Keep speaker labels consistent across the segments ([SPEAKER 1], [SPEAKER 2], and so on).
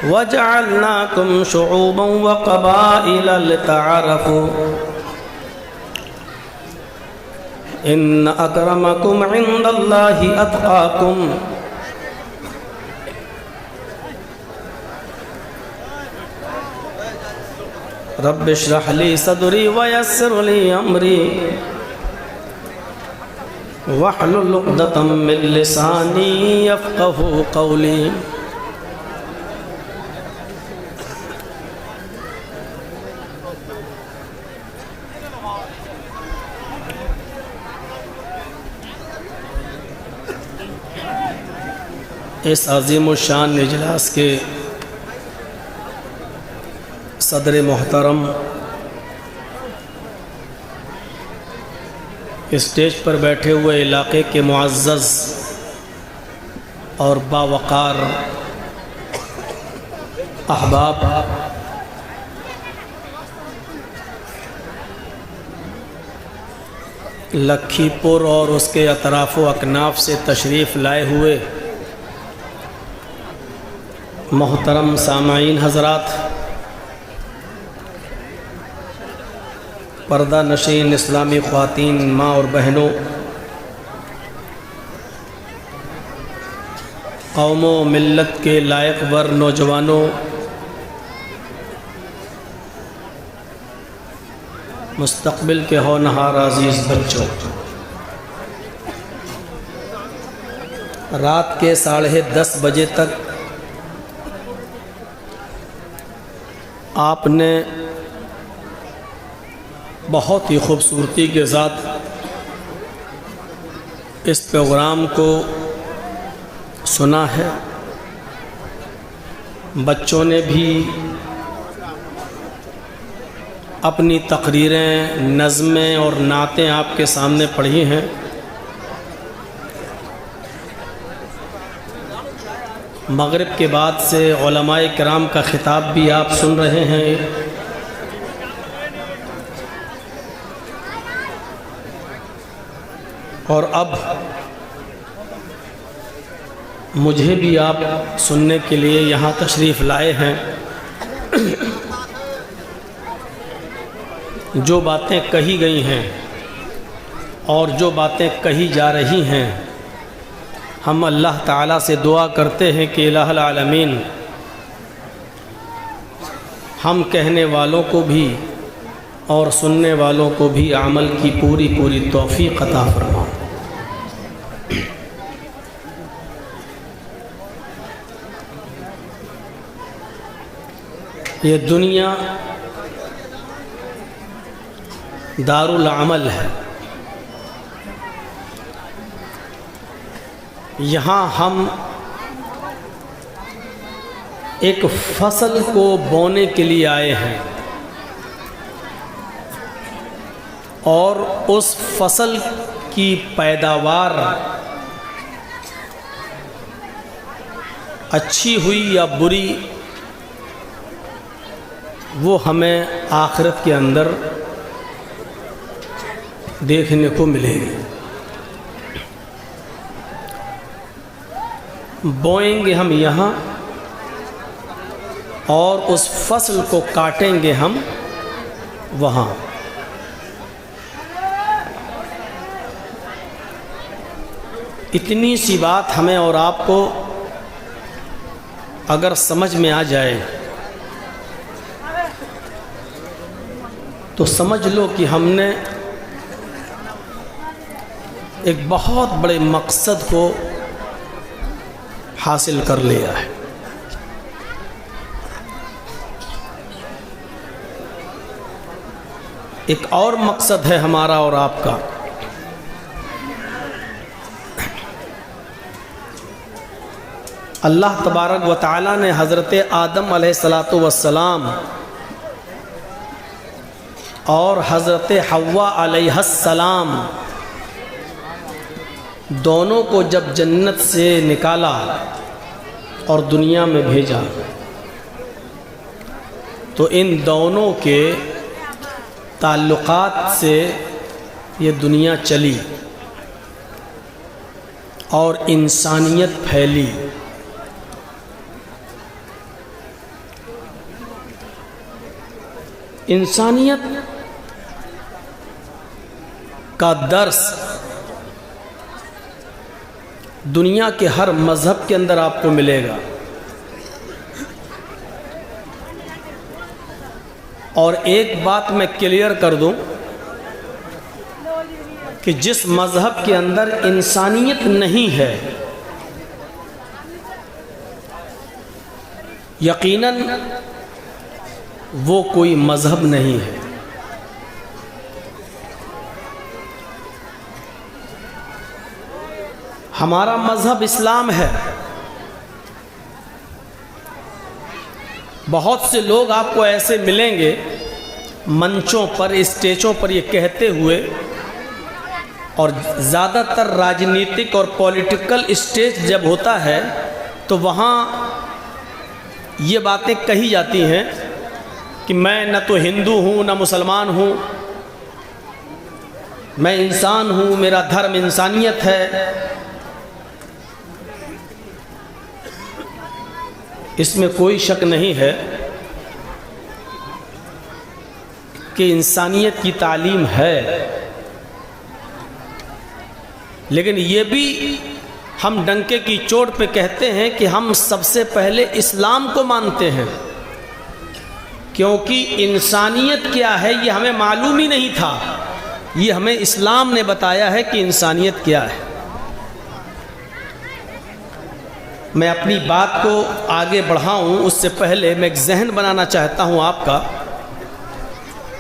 [SPEAKER 1] वजअलनाकुम शुऊबन व क़बाइल लितअरफ़ू इन्न अक्रमकुम इंदल्लाहि अत्क़ाकुम। रब्बि इश्रह ली सदरी व यस्सिर ली अमरी वहलुल उक़दतम मिन लिसानी यफ़क़हू क़ौली। इस अज़ीम शान इजलास के सदर मोहतरम, स्टेज पर बैठे हुए इलाके के मुअज़्ज़ज़ और बावक़ार अहबाब, लखीपुर और उसके अतराफ़ व अकनाफ़ से तशरीफ़ लाए हुए मोहतरम सामाईन हज़रात, पर्दा नशीन इस्लामी ख़वातीन, माँ और बहनों, कौमों मिल्लत के लायक वर नौजवानों, मुस्तक़बिल के होनहार अज़ीज़ बच्चों, रात के 10:30 बजे तक आपने बहुत ही खूबसूरती के साथ इस प्रोग्राम को सुना है। बच्चों ने भी अपनी तकरीरें, नज़में और नातें आपके सामने पढ़ी हैं। मग़रिब के बाद से उलमाए किराम का ख़िताब भी आप सुन रहे हैं। और अब मुझे भी आप सुनने के लिए यहाँ तशरीफ़ लाए हैं। जो बातें कही गई हैं और जो बातें कही जा रही हैं, हम अल्लाह ताला से दुआ करते हैं कि इलाहुल आलमीन हम कहने वालों को भी और सुनने वालों को भी अमल की पूरी पूरी तौफ़ीक़ अता फरमाओ। ये दुनिया दारुल अमल है। यहाँ हम एक फसल को बोने के लिए आए हैं और उस फसल की पैदावार अच्छी हुई या बुरी, वो हमें आखिरत के अंदर देखने को मिलेगी। बोएंगे हम यहाँ और उस फसल को काटेंगे हम वहाँ। इतनी सी बात हमें और आपको अगर समझ में आ जाए तो समझ लो कि हमने एक बहुत बड़े मकसद को हासिल कर लिया है। एक और मकसद है हमारा और आपका, अल्लाह तबारक व तआला ने हज़रत आदम अलैहिस्सलातु वस्सलाम और हज़रत हव्वा अलैहिस्सलाम दोनों को जब जन्नत से निकाला और दुनिया में भेजा तो इन दोनों के ताल्लुकात से ये दुनिया चली और इंसानियत फैली। इंसानियत का दर्स दुनिया के हर मज़हब के अंदर आपको मिलेगा। और एक बात मैं क्लियर कर दूं कि जिस मज़हब के अंदर इंसानियत नहीं है, यकीनन वो कोई मज़हब नहीं है। हमारा मज़हब इस्लाम है। बहुत से लोग आपको ऐसे मिलेंगे मंचों पर, स्टेजों पर ये कहते हुए, और ज़्यादातर राजनीतिक और पॉलिटिकल स्टेज जब होता है तो वहाँ ये बातें कही जाती हैं कि मैं न तो हिंदू हूँ न मुसलमान हूँ, मैं इंसान हूँ, मेरा धर्म इंसानियत है। इसमें कोई शक नहीं है कि इंसानियत की तालीम है, लेकिन ये भी हम डंके की चोट पे कहते हैं कि हम सबसे पहले इस्लाम को मानते हैं, क्योंकि इंसानियत क्या है ये हमें मालूम ही नहीं था। ये हमें इस्लाम ने बताया है कि इंसानियत क्या है। मैं अपनी बात को आगे बढ़ाऊं उससे पहले मैं एक जहन बनाना चाहता हूं आपका।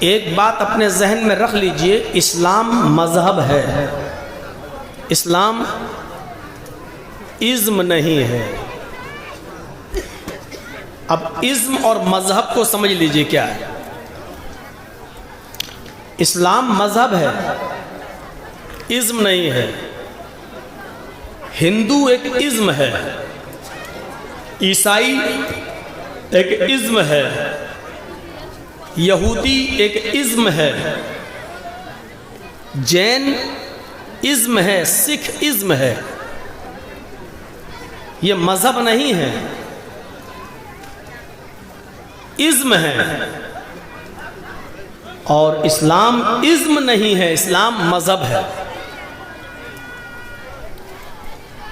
[SPEAKER 1] एक बात अपने जहन में रख लीजिए, इस्लाम मज़हब है, इस्लाम इज़्म नहीं है। अब इज़्म और मज़हब को समझ लीजिए क्या है। इस्लाम मज़हब है, इज़्म नहीं है। हिंदू एक इज़्म है, ईसाई एक इज़्म है, यहूदी एक इज़्म है, जैन इज़्म है, सिख इज़्म है। ये मज़हब नहीं है, इज़्म है। और इस्लाम इज़्म नहीं है, इस्लाम मज़हब है।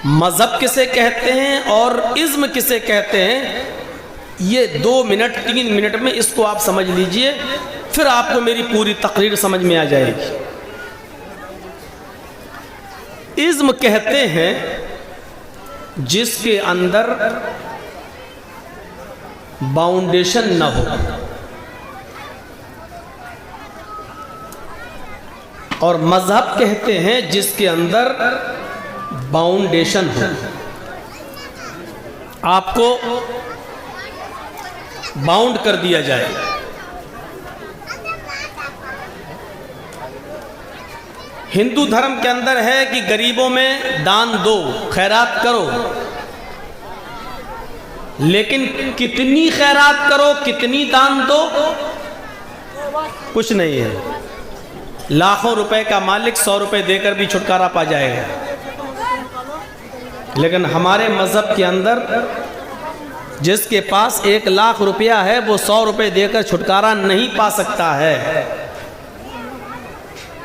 [SPEAKER 1] मज़हब किसे कहते हैं और इज़्म किसे कहते हैं, ये 2 मिनट 3 मिनट में इसको आप समझ लीजिए, फिर आपको मेरी पूरी तकरीर समझ में आ जाएगी। इज़्म कहते हैं जिसके अंदर बाउंडेशन न हो, और मज़हब कहते हैं जिसके अंदर बाउंडेशन हो। आपको बाउंड कर दिया जाए। हिंदू धर्म के अंदर है कि गरीबों में दान दो, खैरात करो, लेकिन कितनी खैरात करो, कितनी दान दो, कुछ नहीं है। लाखों रुपए का मालिक 100 रुपए देकर भी छुटकारा पा जाएगा, लेकिन हमारे मज़हब के अंदर जिसके पास 1 लाख रुपया है वो 100 रुपए देकर छुटकारा नहीं पा सकता है।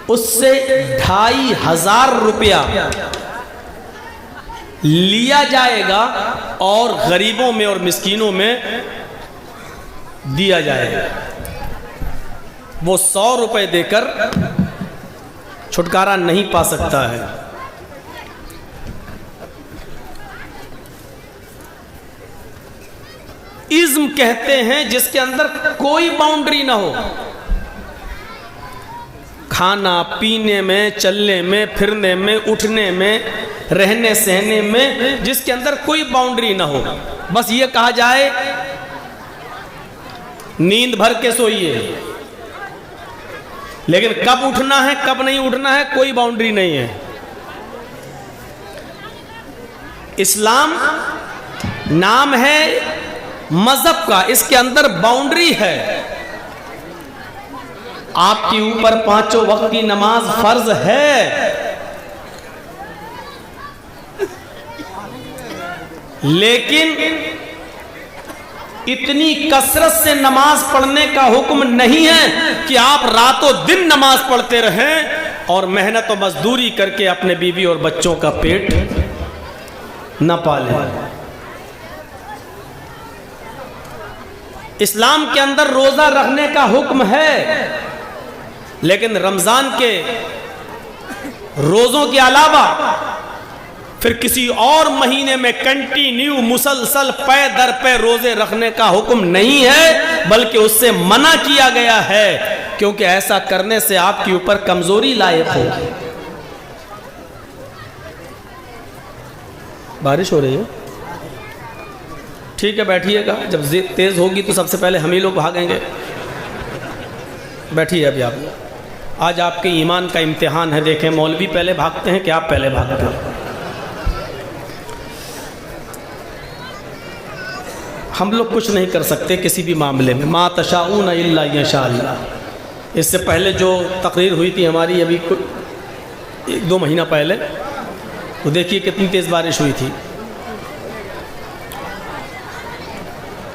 [SPEAKER 1] उससे 2500 रुपया लिया जाएगा और गरीबों में और मिस्कीनों में दिया जाएगा। वो 100 रुपए देकर छुटकारा नहीं पा सकता है। इज़्म कहते हैं जिसके अंदर कोई बाउंड्री ना हो, खाना पीने में, चलने में, फिरने में, उठने में, रहने सहने में, जिसके अंदर कोई बाउंड्री ना हो। बस ये कहा जाए नींद भर के सोइए, लेकिन कब उठना है कब नहीं उठना है कोई बाउंड्री नहीं है। इस्लाम नाम है मज़हब का, इसके अंदर बाउंड्री है। आपके ऊपर 5 वक्त की नमाज फर्ज है, लेकिन इतनी कसरत से नमाज पढ़ने का हुक्म नहीं है कि आप रातों दिन नमाज पढ़ते रहें और मेहनत और मजदूरी करके अपने बीवी और बच्चों का पेट न पालें। इस्लाम के अंदर रोजा रखने का हुक्म है, लेकिन रमजान के रोजों के अलावा फिर किसी और महीने में कंटिन्यू मुसलसल पै दर पे रोजे रखने का हुक्म नहीं है, बल्कि उससे मना किया गया है, क्योंकि ऐसा करने से आपके ऊपर कमजोरी लायक होगी। बारिश हो रही है, ठीक है बैठिएगा, जब तेज होगी तो सबसे पहले हम ही लोग भागेंगे। बैठिए अभी आप, आज आपके ईमान का इम्तिहान है। देखें मौलवी पहले भागते हैं कि आप पहले भागते हैं। हम लोग कुछ नहीं कर सकते किसी भी मामले में, मा तशाऊन इल्ला यशाअल्लाह। इससे पहले जो तकरीर हुई थी हमारी अभी 1-2 महीना पहले, तो देखिए कितनी तेज़ बारिश हुई थी।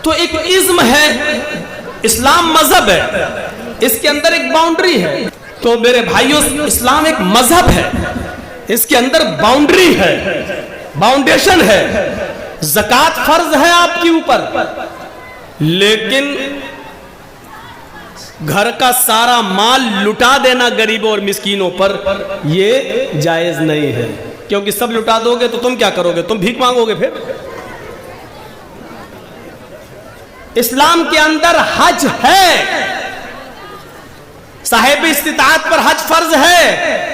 [SPEAKER 1] तो एक इज्म है, इस्लाम मजहब है, इसके अंदर एक बाउंड्री है। तो मेरे भाइयों, इस्लाम एक मजहब है, इसके अंदर बाउंड्री है, बाउंडेशन है। ज़कात फर्ज है आपके ऊपर, लेकिन घर का सारा माल लुटा देना गरीबों और मिस्कीनों पर यह जायज नहीं है, क्योंकि सब लुटा दोगे तो तुम क्या करोगे? तुम भीख मांगोगे फिर। इस्लाम के अंदर हज है, साहिब इस्तिताअत पर हज फर्ज है,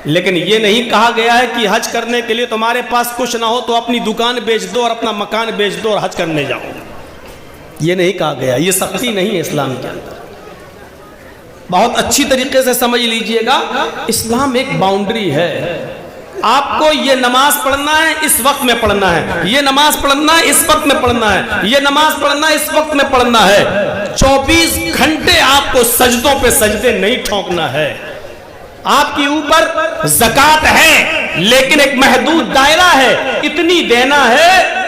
[SPEAKER 1] लेकिन यह नहीं कहा गया है कि हज करने के लिए तुम्हारे पास कुछ ना हो तो अपनी दुकान बेच दो और अपना मकान बेच दो और हज करने जाओ। यह नहीं कहा गया, यह सख्ती नहीं है इस्लाम के अंदर। बहुत अच्छी तरीके से समझ लीजिएगा, इस्लाम एक बाउंड्री है। आपको ये नमाज पढ़ना है, इस वक्त में पढ़ना है, ये नमाज पढ़ना है, इस वक्त में पढ़ना है, ये नमाज पढ़ना है, इस वक्त में पढ़ना है। 24 घंटे आपको सजदों पे सजदे नहीं ठोकना है। आपके ऊपर ज़कात है, लेकिन एक महदूद दायरा है, इतनी देना है,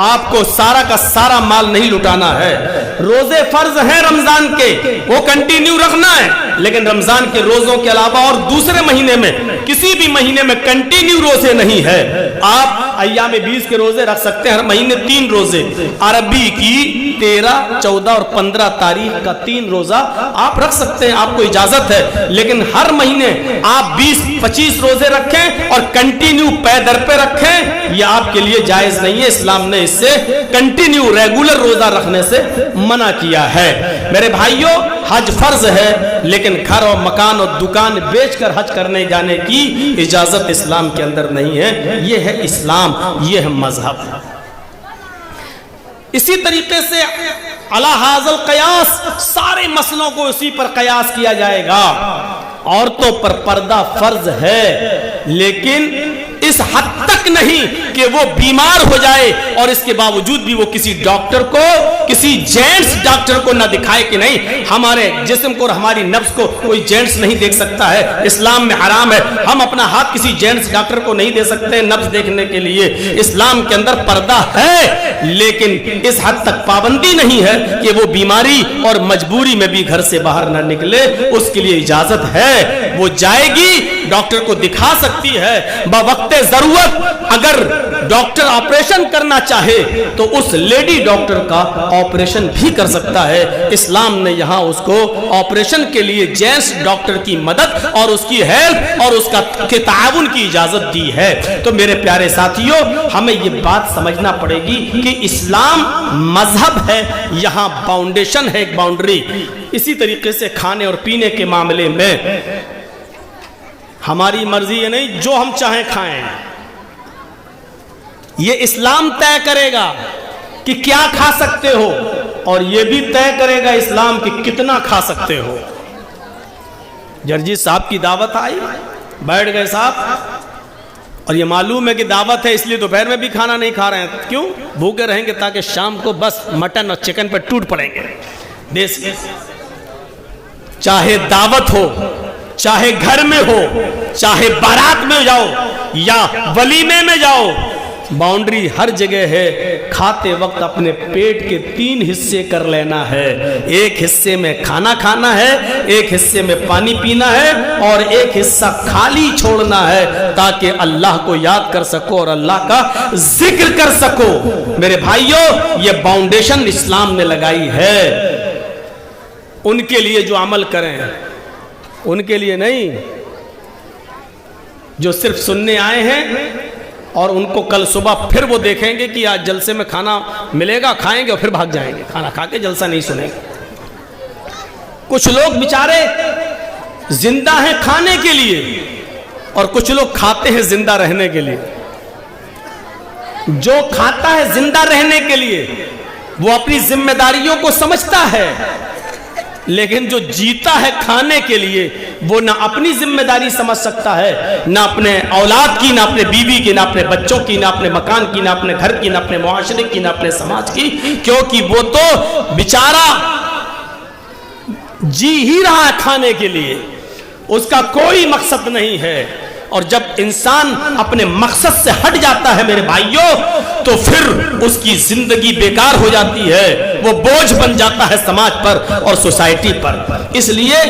[SPEAKER 1] आपको सारा का सारा माल नहीं लुटाना है। रोजे फर्ज हैं रमजान के, वो कंटिन्यू रखना है, लेकिन रमजान के रोजों के अलावा और दूसरे महीने में, किसी भी महीने में कंटिन्यू रोजे नहीं है। आप अय्याम 20 के रोजे रख सकते हैं, हर महीने 3 रोजे, अरबी की 13, 14 और 15 तारीख का 3 रोजा आप रख सकते हैं, आपको इजाजत है। लेकिन हर महीने आप 20-25 रोजे रखें और कंटिन्यू पै दर पे रखें, यह आपके लिए जायज नहीं है। इस्लाम ने इससे कंटिन्यू रेगुलर रोजा रखने से मना किया है। मेरे भाइयों, हज फर्ज है, लेकिन घर और मकान और दुकान बेचकर हज करने जाने की इजाजत इस्लाम के अंदर नहीं है। यह है इस्लाम, यह है मजहब। इसी तरीके से अला हाज़ल कयास, सारे मसलों को उसी पर कयास किया जाएगा। औरतों पर पर्दा फर्ज है, लेकिन इस हद तक नहीं कि वो बीमार हो जाए और इसके बावजूद भी वो किसी डॉक्टर को, किसी जेंट्स डॉक्टर को ना दिखाए कि नहीं, हमारे जिस्म को और हमारी नफ्स को कोई जेंट्स नहीं देख सकता है, इस्लाम में हराम है, हम अपना हाथ किसी जेंट्स डॉक्टर को नहीं दे सकते नफ्स देखने के लिए। इस्लाम के अंदर पर्दा है, लेकिन इस हद तक पाबंदी नहीं है कि वो बीमारी और मजबूरी में भी घर से बाहर ना निकले, उसके लिए इजाजत है। वो जाएगी, डॉक्टर को दिखा सकती है, बवक्त जरूरत अगर डॉक्टर ऑपरेशन करना चाहे तो उस लेडी डॉक्टर का ऑपरेशन भी कर सकता है। इस्लाम ने यहां उसको ऑपरेशन के लिए जेंट्स डॉक्टर की मदद और उसकी हेल्प और उसका के ताउन की इजाजत दी है। तो मेरे प्यारे साथियों, हमें ये बात समझना पड़ेगी कि इस्लाम मजहब है, यहां बाउंडेशन है, एक बाउंड्री। इसी तरीके से खाने और पीने के मामले में हमारी मर्जी है नहीं, जो हम चाहें खाएं। ये इस्लाम तय करेगा कि क्या खा सकते हो, और ये भी तय करेगा इस्लाम कि कितना खा सकते हो। जर्जी साहब की दावत आई, बैठ गए साहब, और ये मालूम है कि दावत है, इसलिए दोपहर में भी खाना नहीं खा रहे हैं। क्यों? भूखे रहेंगे ताकि शाम को बस मटन और चिकन पर टूट पड़ेंगे। देश चाहे दावत हो, चाहे घर में हो, चाहे बारात में जाओ या वलीमे में जाओ, बाउंड्री हर जगह है। खाते वक्त अपने पेट के 3 हिस्से कर लेना है। एक हिस्से में खाना खाना है, एक हिस्से में पानी पीना है और एक हिस्सा खाली छोड़ना है, ताकि अल्लाह को याद कर सको और अल्लाह का जिक्र कर सको। मेरे भाइयों, ये फाउंडेशन इस्लाम ने लगाई है। उनके लिए जो अमल करें, उनके लिए नहीं जो सिर्फ सुनने आए हैं और उनको कल सुबह फिर वो देखेंगे कि आज जलसे में खाना मिलेगा, खाएंगे और फिर भाग जाएंगे, खाना खा के जलसा नहीं सुनेंगे। कुछ लोग बेचारे जिंदा हैं खाने के लिए और कुछ लोग खाते हैं जिंदा रहने के लिए। जो खाता है जिंदा रहने के लिए वो अपनी जिम्मेदारियों को समझता है, लेकिन जो जीता है खाने के लिए वो ना अपनी जिम्मेदारी समझ सकता है, ना अपने औलाद की, ना अपने बीवी की, ना अपने बच्चों की, ना अपने मकान की, ना अपने घर की, ना अपने मुआशरे की, ना अपने समाज की, क्योंकि वो तो बेचारा जी ही रहा है खाने के लिए, उसका कोई मकसद नहीं है। और जब इंसान अपने मकसद से हट जाता है मेरे भाइयों, तो फिर उसकी जिंदगी बेकार हो जाती है, वो बोझ बन जाता है समाज पर और सोसाइटी पर। इसलिए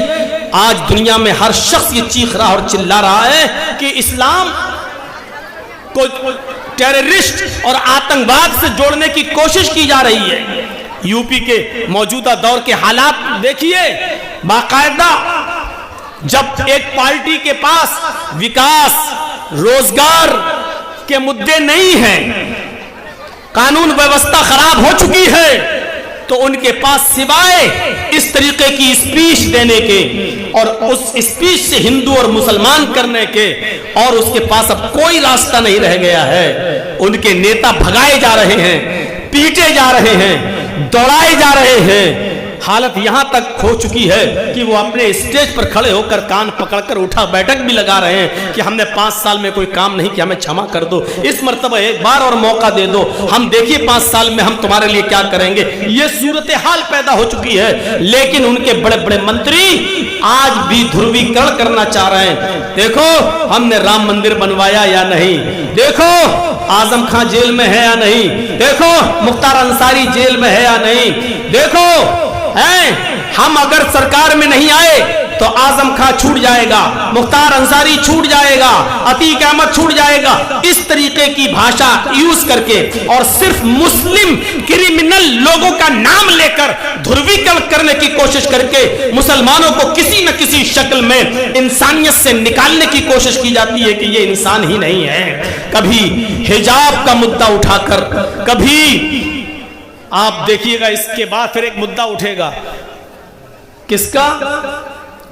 [SPEAKER 1] आज दुनिया में हर शख्स ये चीख रहा और चिल्ला रहा है कि इस्लाम को टेररिस्ट और आतंकवाद से जोड़ने की कोशिश की जा रही है। यूपी के मौजूदा दौर के हालात देखिए, बाकायदा जब एक पार्टी के पास विकास, रोजगार के मुद्दे नहीं हैं, कानून व्यवस्था खराब हो चुकी है, तो उनके पास सिवाय इस तरीके की स्पीच देने के और उस स्पीच से हिंदू और मुसलमान करने के और उसके पास अब कोई रास्ता नहीं रह गया है। उनके नेता भगाए जा रहे हैं, पीटे जा रहे हैं, दौड़ाए जा रहे हैं। हालत यहां तक हो चुकी है कि वो अपने स्टेज पर खड़े होकर कान पकड़कर उठा बैठक भी लगा रहे हैं कि हमने 5 साल में कोई काम नहीं किया, हमें क्षमा कर दो, इस मर्तबा एक बार और मौका दे दो, हम देखिए 5 साल में हम तुम्हारे लिए क्या करेंगे। ये सूरत हाल पैदा हो चुकी है। लेकिन उनके बड़े बड़े मंत्री आज भी ध्रुवीकरण करना चाह रहे हैं। देखो हमने राम मंदिर बनवाया या नहीं, देखो आजम खां जेल में है या नहीं, देखो मुख्तार अंसारी जेल में है या नहीं, देखो हम अगर सरकार में नहीं आए तो आजम खां छूट जाएगा, मुख्तार अंसारी छूट जाएगा, अतीक अहमद छूट जाएगा। इस तरीके की भाषा यूज करके और सिर्फ मुस्लिम क्रिमिनल लोगों का नाम लेकर ध्रुवीकरण करने की कोशिश करके मुसलमानों को किसी न किसी शक्ल में इंसानियत से निकालने की कोशिश की जाती है कि ये इंसान ही नहीं है। कभी हिजाब का मुद्दा उठाकर, कभी आप देखिएगा इसके बाद फिर एक मुद्दा उठेगा, किसका?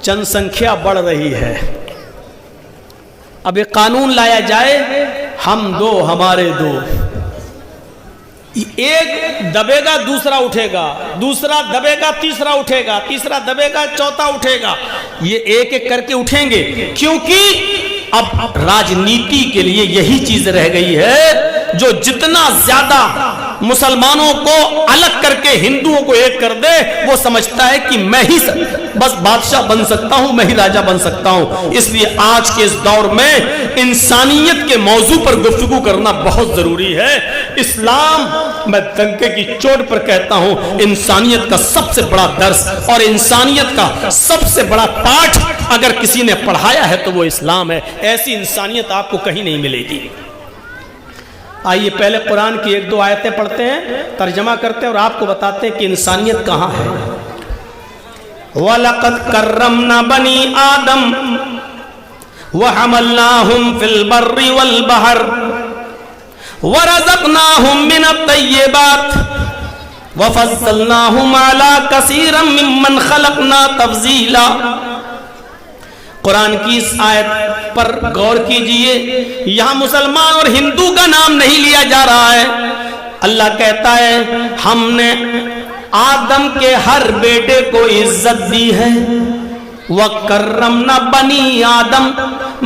[SPEAKER 1] जनसंख्या बढ़ रही है, अब एक कानून लाया जाए, हम दो हमारे दो, एक दबेगा दूसरा उठेगा, दूसरा दबेगा तीसरा उठेगा, तीसरा दबेगा चौथा उठेगा, ये एक एक करके उठेंगे, क्योंकि अब राजनीति के लिए यही चीज रह गई है जो जितना ज्यादा मुसलमानों को अलग करके हिंदुओं को एक कर दे, वो समझता है कि मैं ही बस बादशाह बन सकता हूं, मैं ही राजा बन सकता हूं। इसलिए आज के इस दौर में इंसानियत के मौजू पर गुफ्तगू करना बहुत जरूरी है। इस्लाम, मैं डंके की चोट पर कहता हूं, इंसानियत का सबसे बड़ा दर्स और इंसानियत का सबसे बड़ा पाठ अगर किसी ने पढ़ाया है तो वो इस्लाम है। ऐसी इंसानियत आपको कहीं नहीं मिलेगी। आइए पहले कुरान की 1-2 आयतें पढ़ते हैं, तर्जमा करते हैं और आपको बताते हैं कि इंसानियत कहां है। वलक़द कर्रमना बनी आदम व हमलनाहुम फिल बर्रि वल बहर व रज़क़नाहुम मिनत तय्यिबात व फ़ज़्ज़लनाहुम अला कसीरम मिम्मन ख़लक़ना तफ़ज़ीला। कुरान की इस आयत पर गौर कीजिए, यहां मुसलमान और हिंदू का नाम नहीं लिया जा रहा है। अल्लाह कहता है हमने आदम के हर बेटे को इज्जत दी है। वकर्रमना बनी आदम,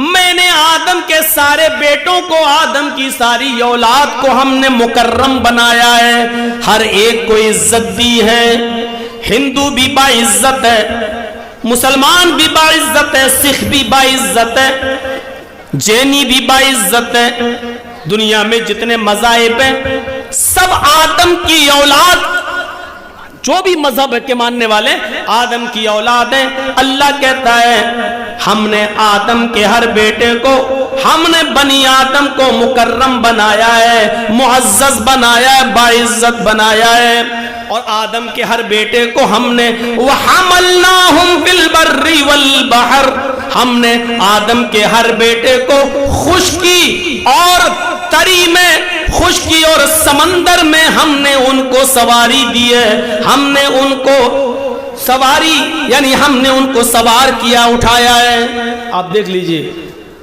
[SPEAKER 1] मैंने आदम के सारे बेटों को, आदम की सारी औलाद को हमने मुकर्रम बनाया है, हर एक को इज्जत दी है। हिंदू भी बाइज्जत है, मुसलमान भी बाइज्जत है, सिख भी बाइज्जत है, जैनी भी बाइज्जत है, दुनिया में जितने मज़ाहिब हैं सब आदम की औलाद, जो भी मजहब के मानने वाले आदम की औलाद हैं। अल्लाह कहता है हमने आदम के हर बेटे को, हमने बनी आदम को मुकर्रम बनाया है, मुअज़्ज़ज़ बनाया है, बाइज़्ज़त बनाया है। और आदम के हर बेटे को हमने वहमलनाहुम फिल बर्रि वल बहर, हमने आदम के हर बेटे को खुश्की और तरी में, खुश्की और समंदर में हमने उनको सवारी दी है। हमने उनको सवारी यानी हमने उनको सवार किया, उठाया है। आप देख लीजिए,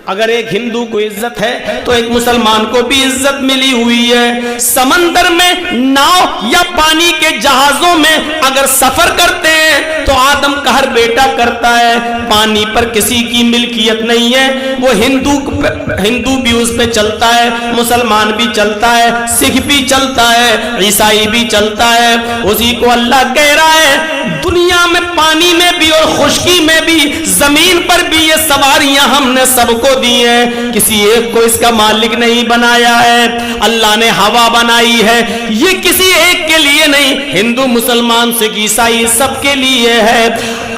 [SPEAKER 1] अगर एक हिंदू को इज्जत है तो एक मुसलमान को भी इज्जत मिली हुई है। समंदर में नाव या पानी के जहाजों में अगर सफर करते हैं तो आदम का हर बेटा करता है। पानी पर किसी की मिल्कियत नहीं है, वो हिंदू भी उस पे चलता है, मुसलमान भी चलता है, सिख भी चलता है, ईसाई भी चलता है। उसी को अल्लाह कह रहा है दुनिया में पानी में भी और खुश्की में भी, जमीन पर भी ये सवारियां हमने सबको दी है। किसी एक को इसका मालिक नहीं बनाया है। अल्लाह ने हवा बनाई है, ये किसी एक के लिए नहीं, हिंदू मुसलमान सिख ईसाई सबके लिए है।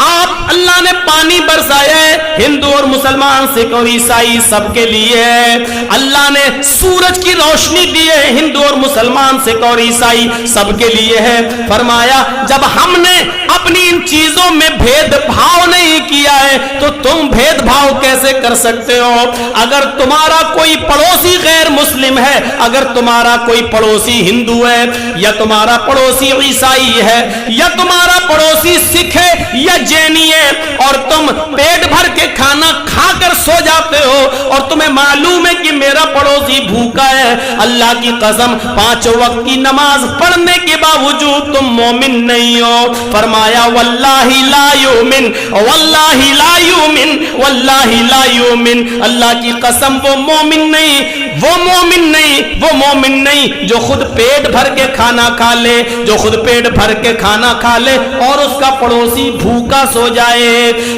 [SPEAKER 1] आप अल्लाह ने पानी बरसाया है, हिंदू और मुसलमान सिख और ईसाई सबके लिए है। अल्लाह ने सूरज की रोशनी दी है, हिंदू और मुसलमान सिख और ईसाई सबके लिए है। फरमाया जब हमने अपनी इन चीजों में भेदभाव नहीं किया है तो तुम भेदभाव कैसे कर सकते हो? अगर तुम्हारा कोई पड़ोसी गैर मुस्लिम है, अगर तुम्हारा कोई पड़ोसी हिंदू है, या तुम्हारा पड़ोसी ईसाई है, या तुम्हारा पड़ोसी सिख है या जैनी है, और तुम पेट भर के खाना खाकर सो जाते हो और तुम्हें मालूम है कि मेरा पड़ोसी भूखा है, अल्लाह की कसम 5 वक्त की नमाज पढ़ने के बावजूद तुम मोमिन नहीं हो। फरमाया वल्लाहि ला युमिन, वल्लाहि ला युमिन, वल्लाहि ला युमिन, अल्लाह की कसम वो मोमिन नहीं, वो मोमिन नहीं, वो मोमिन नहीं जो खुद पेट भर के खाना खा ले, जो खुद पेट भर के खाना खा ले और उसका पड़ोसी भूखा सो जाए।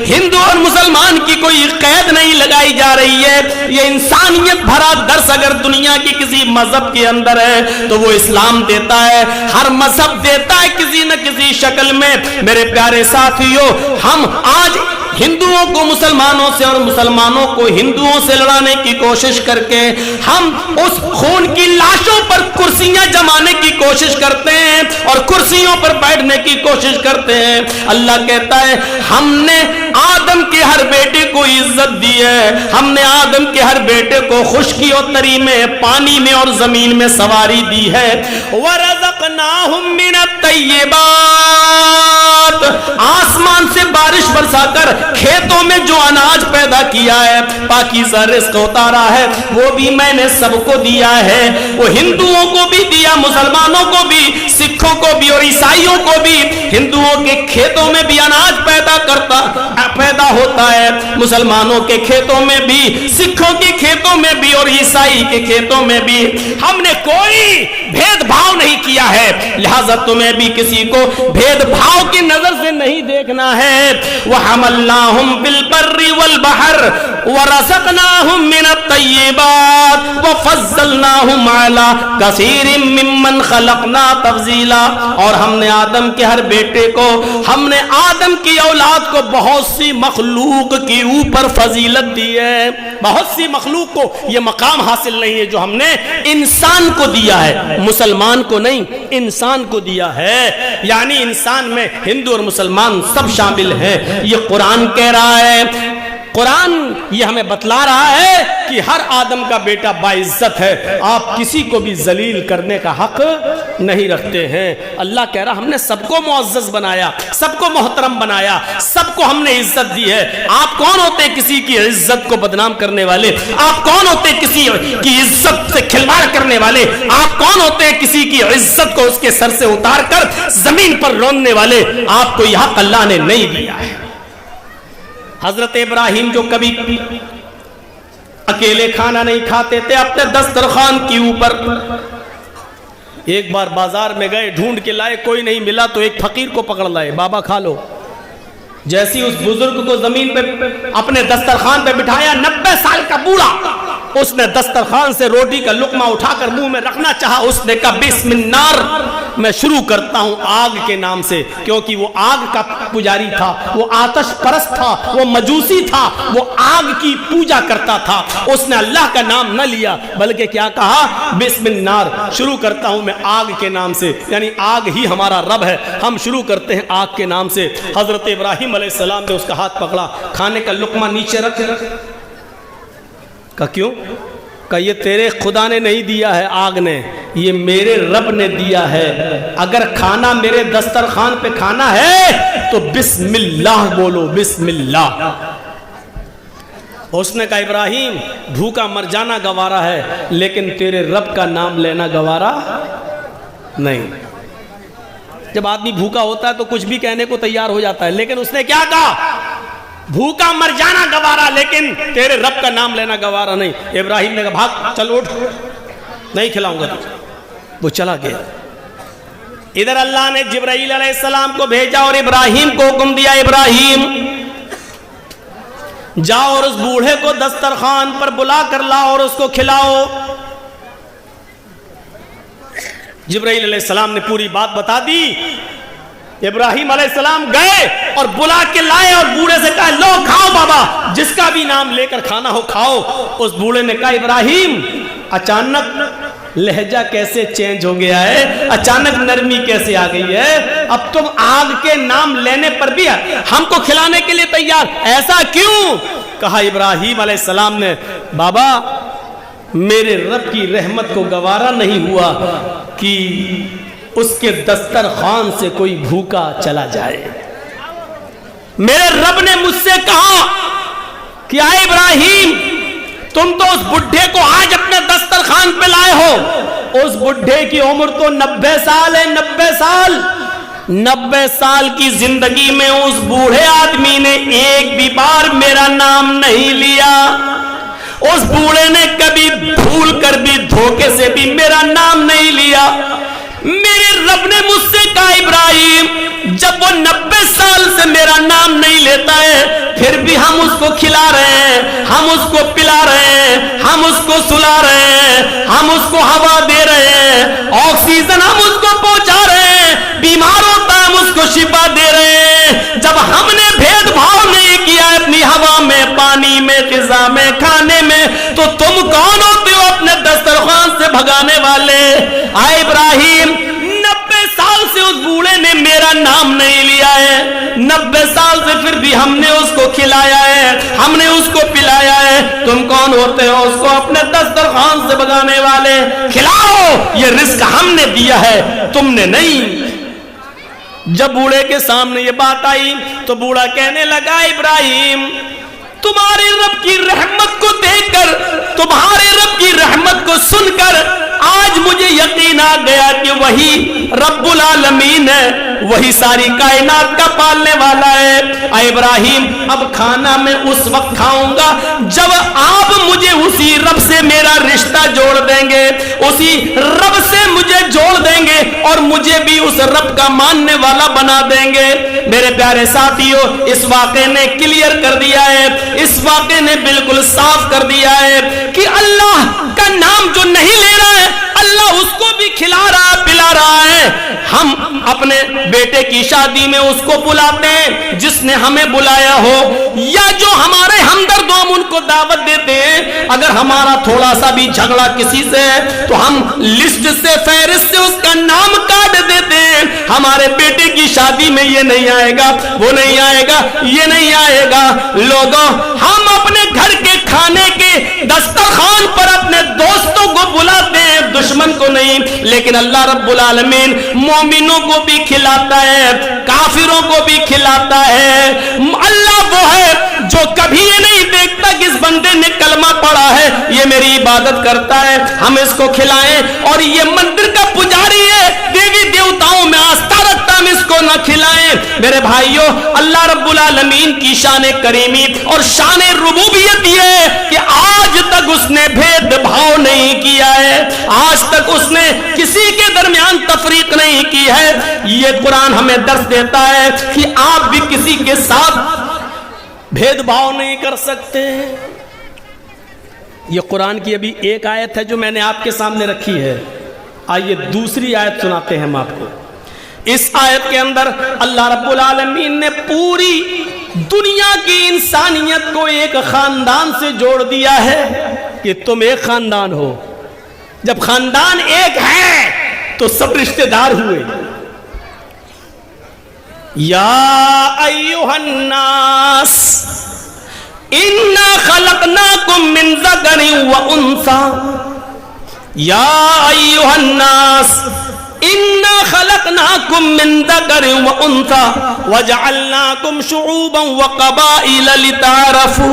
[SPEAKER 1] हिंदू और मुसलमान की कोई कैद नहीं लगाई जा रही है। ये इंसानियत भरा दर्स अगर दुनिया की किसी मजहब के अंदर है तो वो इस्लाम देता है। हर मजहब देता है किसी न किसी शक्ल में। मेरे प्यारे साथियों, हम आज हिंदुओं को मुसलमानों से और मुसलमानों को हिंदुओं से लड़ाने की कोशिश करके हम उस खून की लाशों पर कुर्सियां जमाने की कोशिश करते हैं और कुर्सियों पर बैठने की कोशिश करते हैं। अल्लाह कहता है हमने आदम के हर बेटे को इज्जत दी है, हमने आदम के हर बेटे को खुश्की और तरी में, पानी में और जमीन में सवारी दी है। वरज़क़नाहुम मिनत तय्यिबात, आसमान से बारिश बरसाकर खेतों में जो अनाज पैदा किया है, पाकीज़ा रिज़्क़ उतारा है, वो भी मैंने सबको दिया है। वो हिंदुओं को भी दिया, मुसलमानों को भी, सिखों को भी और ईसाइयों को भी। हिंदुओं के खेतों में भी अनाज पैदा होता है, मुसलमानों के खेतों में भी, सिखों के खेतों में भी और ईसाई के खेतों में भी। हमने कोई भेदभाव नहीं किया है, लिहाजा तुम्हें भी किसी को भेदभाव की नजर से नहीं देखना है। वह हमलनाहुम बिल बर्रि वल बहर वरज़क़नाहुम मिनत तय्यिबात वफ़ज़्ज़लनाहुम अला कसीरिम मिम्मन ख़लक़ना तफ़ज़ीला। और हमने आदम के हर बेटे को, हमने आदम की औलाद को बहुत सी मखलूक के ऊपर फजीलत दी है। बहुत सी मखलूक को यह मकाम हासिल नहीं है जो हमने इंसान को दिया है, मुसलमान को नहीं, इंसान को दिया है। यानी इंसान में हिंदू और मुसलमान सब शामिल है। ये कुरान कह रहा है, कुरान ये हमें बतला रहा है कि हर आदम का बेटा बाइज्जत है, आप किसी को भी जलील करने का हक नहीं रखते हैं। अल्लाह कह रहा हमने सबको मुअज़्ज़ज़ बनाया, सबको मोहतरम बनाया, सबको हमने इज्जत दी है। आप कौन होते हैं किसी की इज्जत को बदनाम करने वाले? आप कौन होते हैं किसी की इज्जत से खिलवाड़ करने वाले? आप कौन होते हैं किसी की इज्जत को उसके सर से उतार कर जमीन पर रोनने वाले? आपको यह हक अल्लाह ने नहीं दिया है। हजरत इब्राहिम जो कभी अकेले खाना नहीं खाते थे अपने दस्तरखान के ऊपर, एक बार बाजार में गए, ढूंढ के लाए, कोई नहीं मिला तो एक फकीर को पकड़ लाए, बाबा खा लो। जैसे उस बुजुर्ग को जमीन पे अपने दस्तरखान पे बिठाया, 90 साल का बूढ़ा उसने दस्तरखान से रोटी का लुकमा उठाकर मुंह में रखना चाहा, उसने कहा बिस्मिल्लाह, मैं शुरू करता हूं आग के नाम से, क्योंकि वो आग का पुजारी था, वो आतश परस्त था, वो मजूसी था, वो आग की पूजा करता था। उसने अल्लाह का नाम न लिया बल्कि क्या कहा, बिस्मिल्लाह, शुरू करता हूं मैं आग के नाम से, यानी आग ही हमारा रब है, हम शुरू करते हैं आग के नाम से। हजरत इब्राहिम अलैहिस्सलाम ने उसका हाथ पकड़ा, खाने का लुकमा नीचे रख का क्यों का ये तेरे खुदा ने नहीं दिया है, आग ने, ये मेरे रब ने दिया है। अगर खाना मेरे दस्तरखान पे खाना है तो बिस्मिल्लाह बोलो, बिस्मिल्लाह। उसने कहा इब्राहिम भूखा मर जाना गवारा है, लेकिन तेरे रब का नाम लेना गवारा नहीं। जब आदमी भूखा होता है तो कुछ भी कहने को तैयार हो जाता है, लेकिन उसने क्या कहा, भूखा मर जाना गवारा, लेकिन तेरे रब का नाम लेना गवारा नहीं। इब्राहिम ने कहा भाग, चल उठ, नहीं खिलाऊंगा तुझे। वो चला गया। इधर अल्लाह ने जिब्राईल अलैहिस्सलाम को भेजा और इब्राहिम को हुक्म दिया, इब्राहिम जाओ और उस बूढ़े को दस्तरखान पर बुला कर लाओ और उसको खिलाओ। जिब्राईल अलैहिस्सलाम ने पूरी बात बता दी। इब्राहिम अलैहिस्सलाम गए और बुला के लाए और बूढ़े से कहा लो खाओ बाबा, जिसका भी नाम लेकर खाना हो खाओ। उस बूढ़े ने कहा इब्राहिम अचानक लहजा कैसे चेंज हो गया है, अचानक नरमी कैसे आ गई है, अब तुम आग के नाम लेने पर भी हमको खिलाने के लिए तैयार, ऐसा क्यों? कहा इब्राहिम अलैहिस्सलाम ने, बाबा मेरे रब की रहमत को गवारा नहीं हुआ कि उसके दस्तरखान से कोई भूखा चला जाए। मेरे रब ने मुझसे कहा कि आए इब्राहिम तुम तो उस बुढ़े को आज अपने दस्तरखान पे लाए हो, उस बुढ़े की उम्र तो 90 साल है, 90 साल। 90 साल की जिंदगी में उस बूढ़े आदमी ने एक भी बार मेरा नाम नहीं लिया। उस बूढ़े ने कभी भूल कर भी, धोखे से भी मेरा नाम नहीं लिया। मेरे रब ने मुझसे कहा इब्राहिम जब वो 90 साल से मेरा नाम नहीं लेता है, फिर भी हम उसको खिला रहे हैं, हम उसको पिला रहे हैं, हम उसको सुला रहे हैं, हम उसको हवा दे रहे हैं, ऑक्सीजन हम उसको पहुंचा रहे हैं, बीमार होता है हम उसको शिफा दे रहे हैं। जब हमने भेदभाव नहीं किया अपनी हवा में, पानी में, ग़िज़ा में, खाने में, तो तुम कौन होते हो अपने दस्तरखान से भगाने वाले? आए इब्राहिम 90 साल से उस बूढ़े ने मेरा नाम नहीं लिया है, 90 साल से फिर भी हमने उसको खिलाया है, हमने उसको पिलाया है, तुम कौन होते हो उसको अपने दस्तरखान से भगाने वाले? खिलाओ, ये रिस्क हमने दिया है, तुमने नहीं। जब बूढ़े के सामने ये बात आई तो बूढ़ा कहने लगा इब्राहिम तुम्हारे रब की रहमत को देखकर, तुम्हारे रब की रहमत को सुनकर आज मुझे यकीन आ गया कि वही रब्बुल आलमीन है, वही सारी कायनात का पालने वाला है। आ इब्राहिम अब खाना मैं उस वक्त खाऊंगा जब आप मुझे उसी रब से मेरा रिश्ता जोड़ देंगे, उसी रब से मुझे जोड़ देंगे और मुझे भी उस रब का मानने वाला बना देंगे। मेरे प्यारे साथियों, इस वाक़े ने क्लियर कर दिया है, इस वाक़े ने बिल्कुल साफ कर दिया है कि अल्लाह का नाम जो नहीं ले रहा है, अल्लाह उसको भी खिला रहा पिला रहा है। हम अपने बेटे की शादी में उसको बुलाते हैं जिसने हमें बुलाया हो, या जो हमारे हमदर्द हम उनको दावत देते हैं। अगर हमारा थोड़ा सा भी झगड़ा किसी से है तो हम लिस्ट से, फहरिस्त से उसका नाम काट देते हैं। हमारे बेटे की शादी में ये नहीं आएगा, वो नहीं आएगा, ये नहीं आएगा। लोगों, हम अपने घर के खाने के दस्तरखान पर अपने दोस्तों को बुलाते हैं, दुश्मन को नहीं। लेकिन अल्लाह रब्बुल आलमीन मोमिनों को भी खिलाता है, काफिरों को भी खिलाता है। अल्लाह वो है जो कभी ये नहीं देखता कि इस बंदे ने कलमा पढ़ा है, ये मेरी इबादत करता है, हम इसको खिलाएं। और ये मंदिर का पुजारी है, देवी देवताओं में आस्था रखता, हम इसको न खिलाएं। मेरे भाइयों, अल्लाह रब्बुल आलमीन की शान करीमी और शान रुबूबियत ये है कि आज तक उसने भेदभाव नहीं किया है, आज तक उसने किसी के दरमियान तफरीक नहीं की है। ये कुरान हमें दर्स देता है कि आप भी किसी के साथ भेदभाव नहीं कर सकते। ये कुरान की अभी एक आयत है जो मैंने आपके सामने रखी है। आइए दूसरी आयत सुनाते हैं हम आपको। इस आयत के अंदर अल्लाह रब्बुल आलमीन ने पूरी दुनिया की इंसानियत को एक खानदान से जोड़ दिया है कि तुम एक खानदान हो। जब खानदान एक है तो सब रिश्तेदार हुए। या अय्युहन्नास इन्ना खलकनाकुम मिन ज़करिन व उन्सा। या अय्युहन्नास इन्ना खलकनाकुम मिन ज़करिन व उन्सा व जअलनाकुम शुऊबन व क़बाइल लितारफू।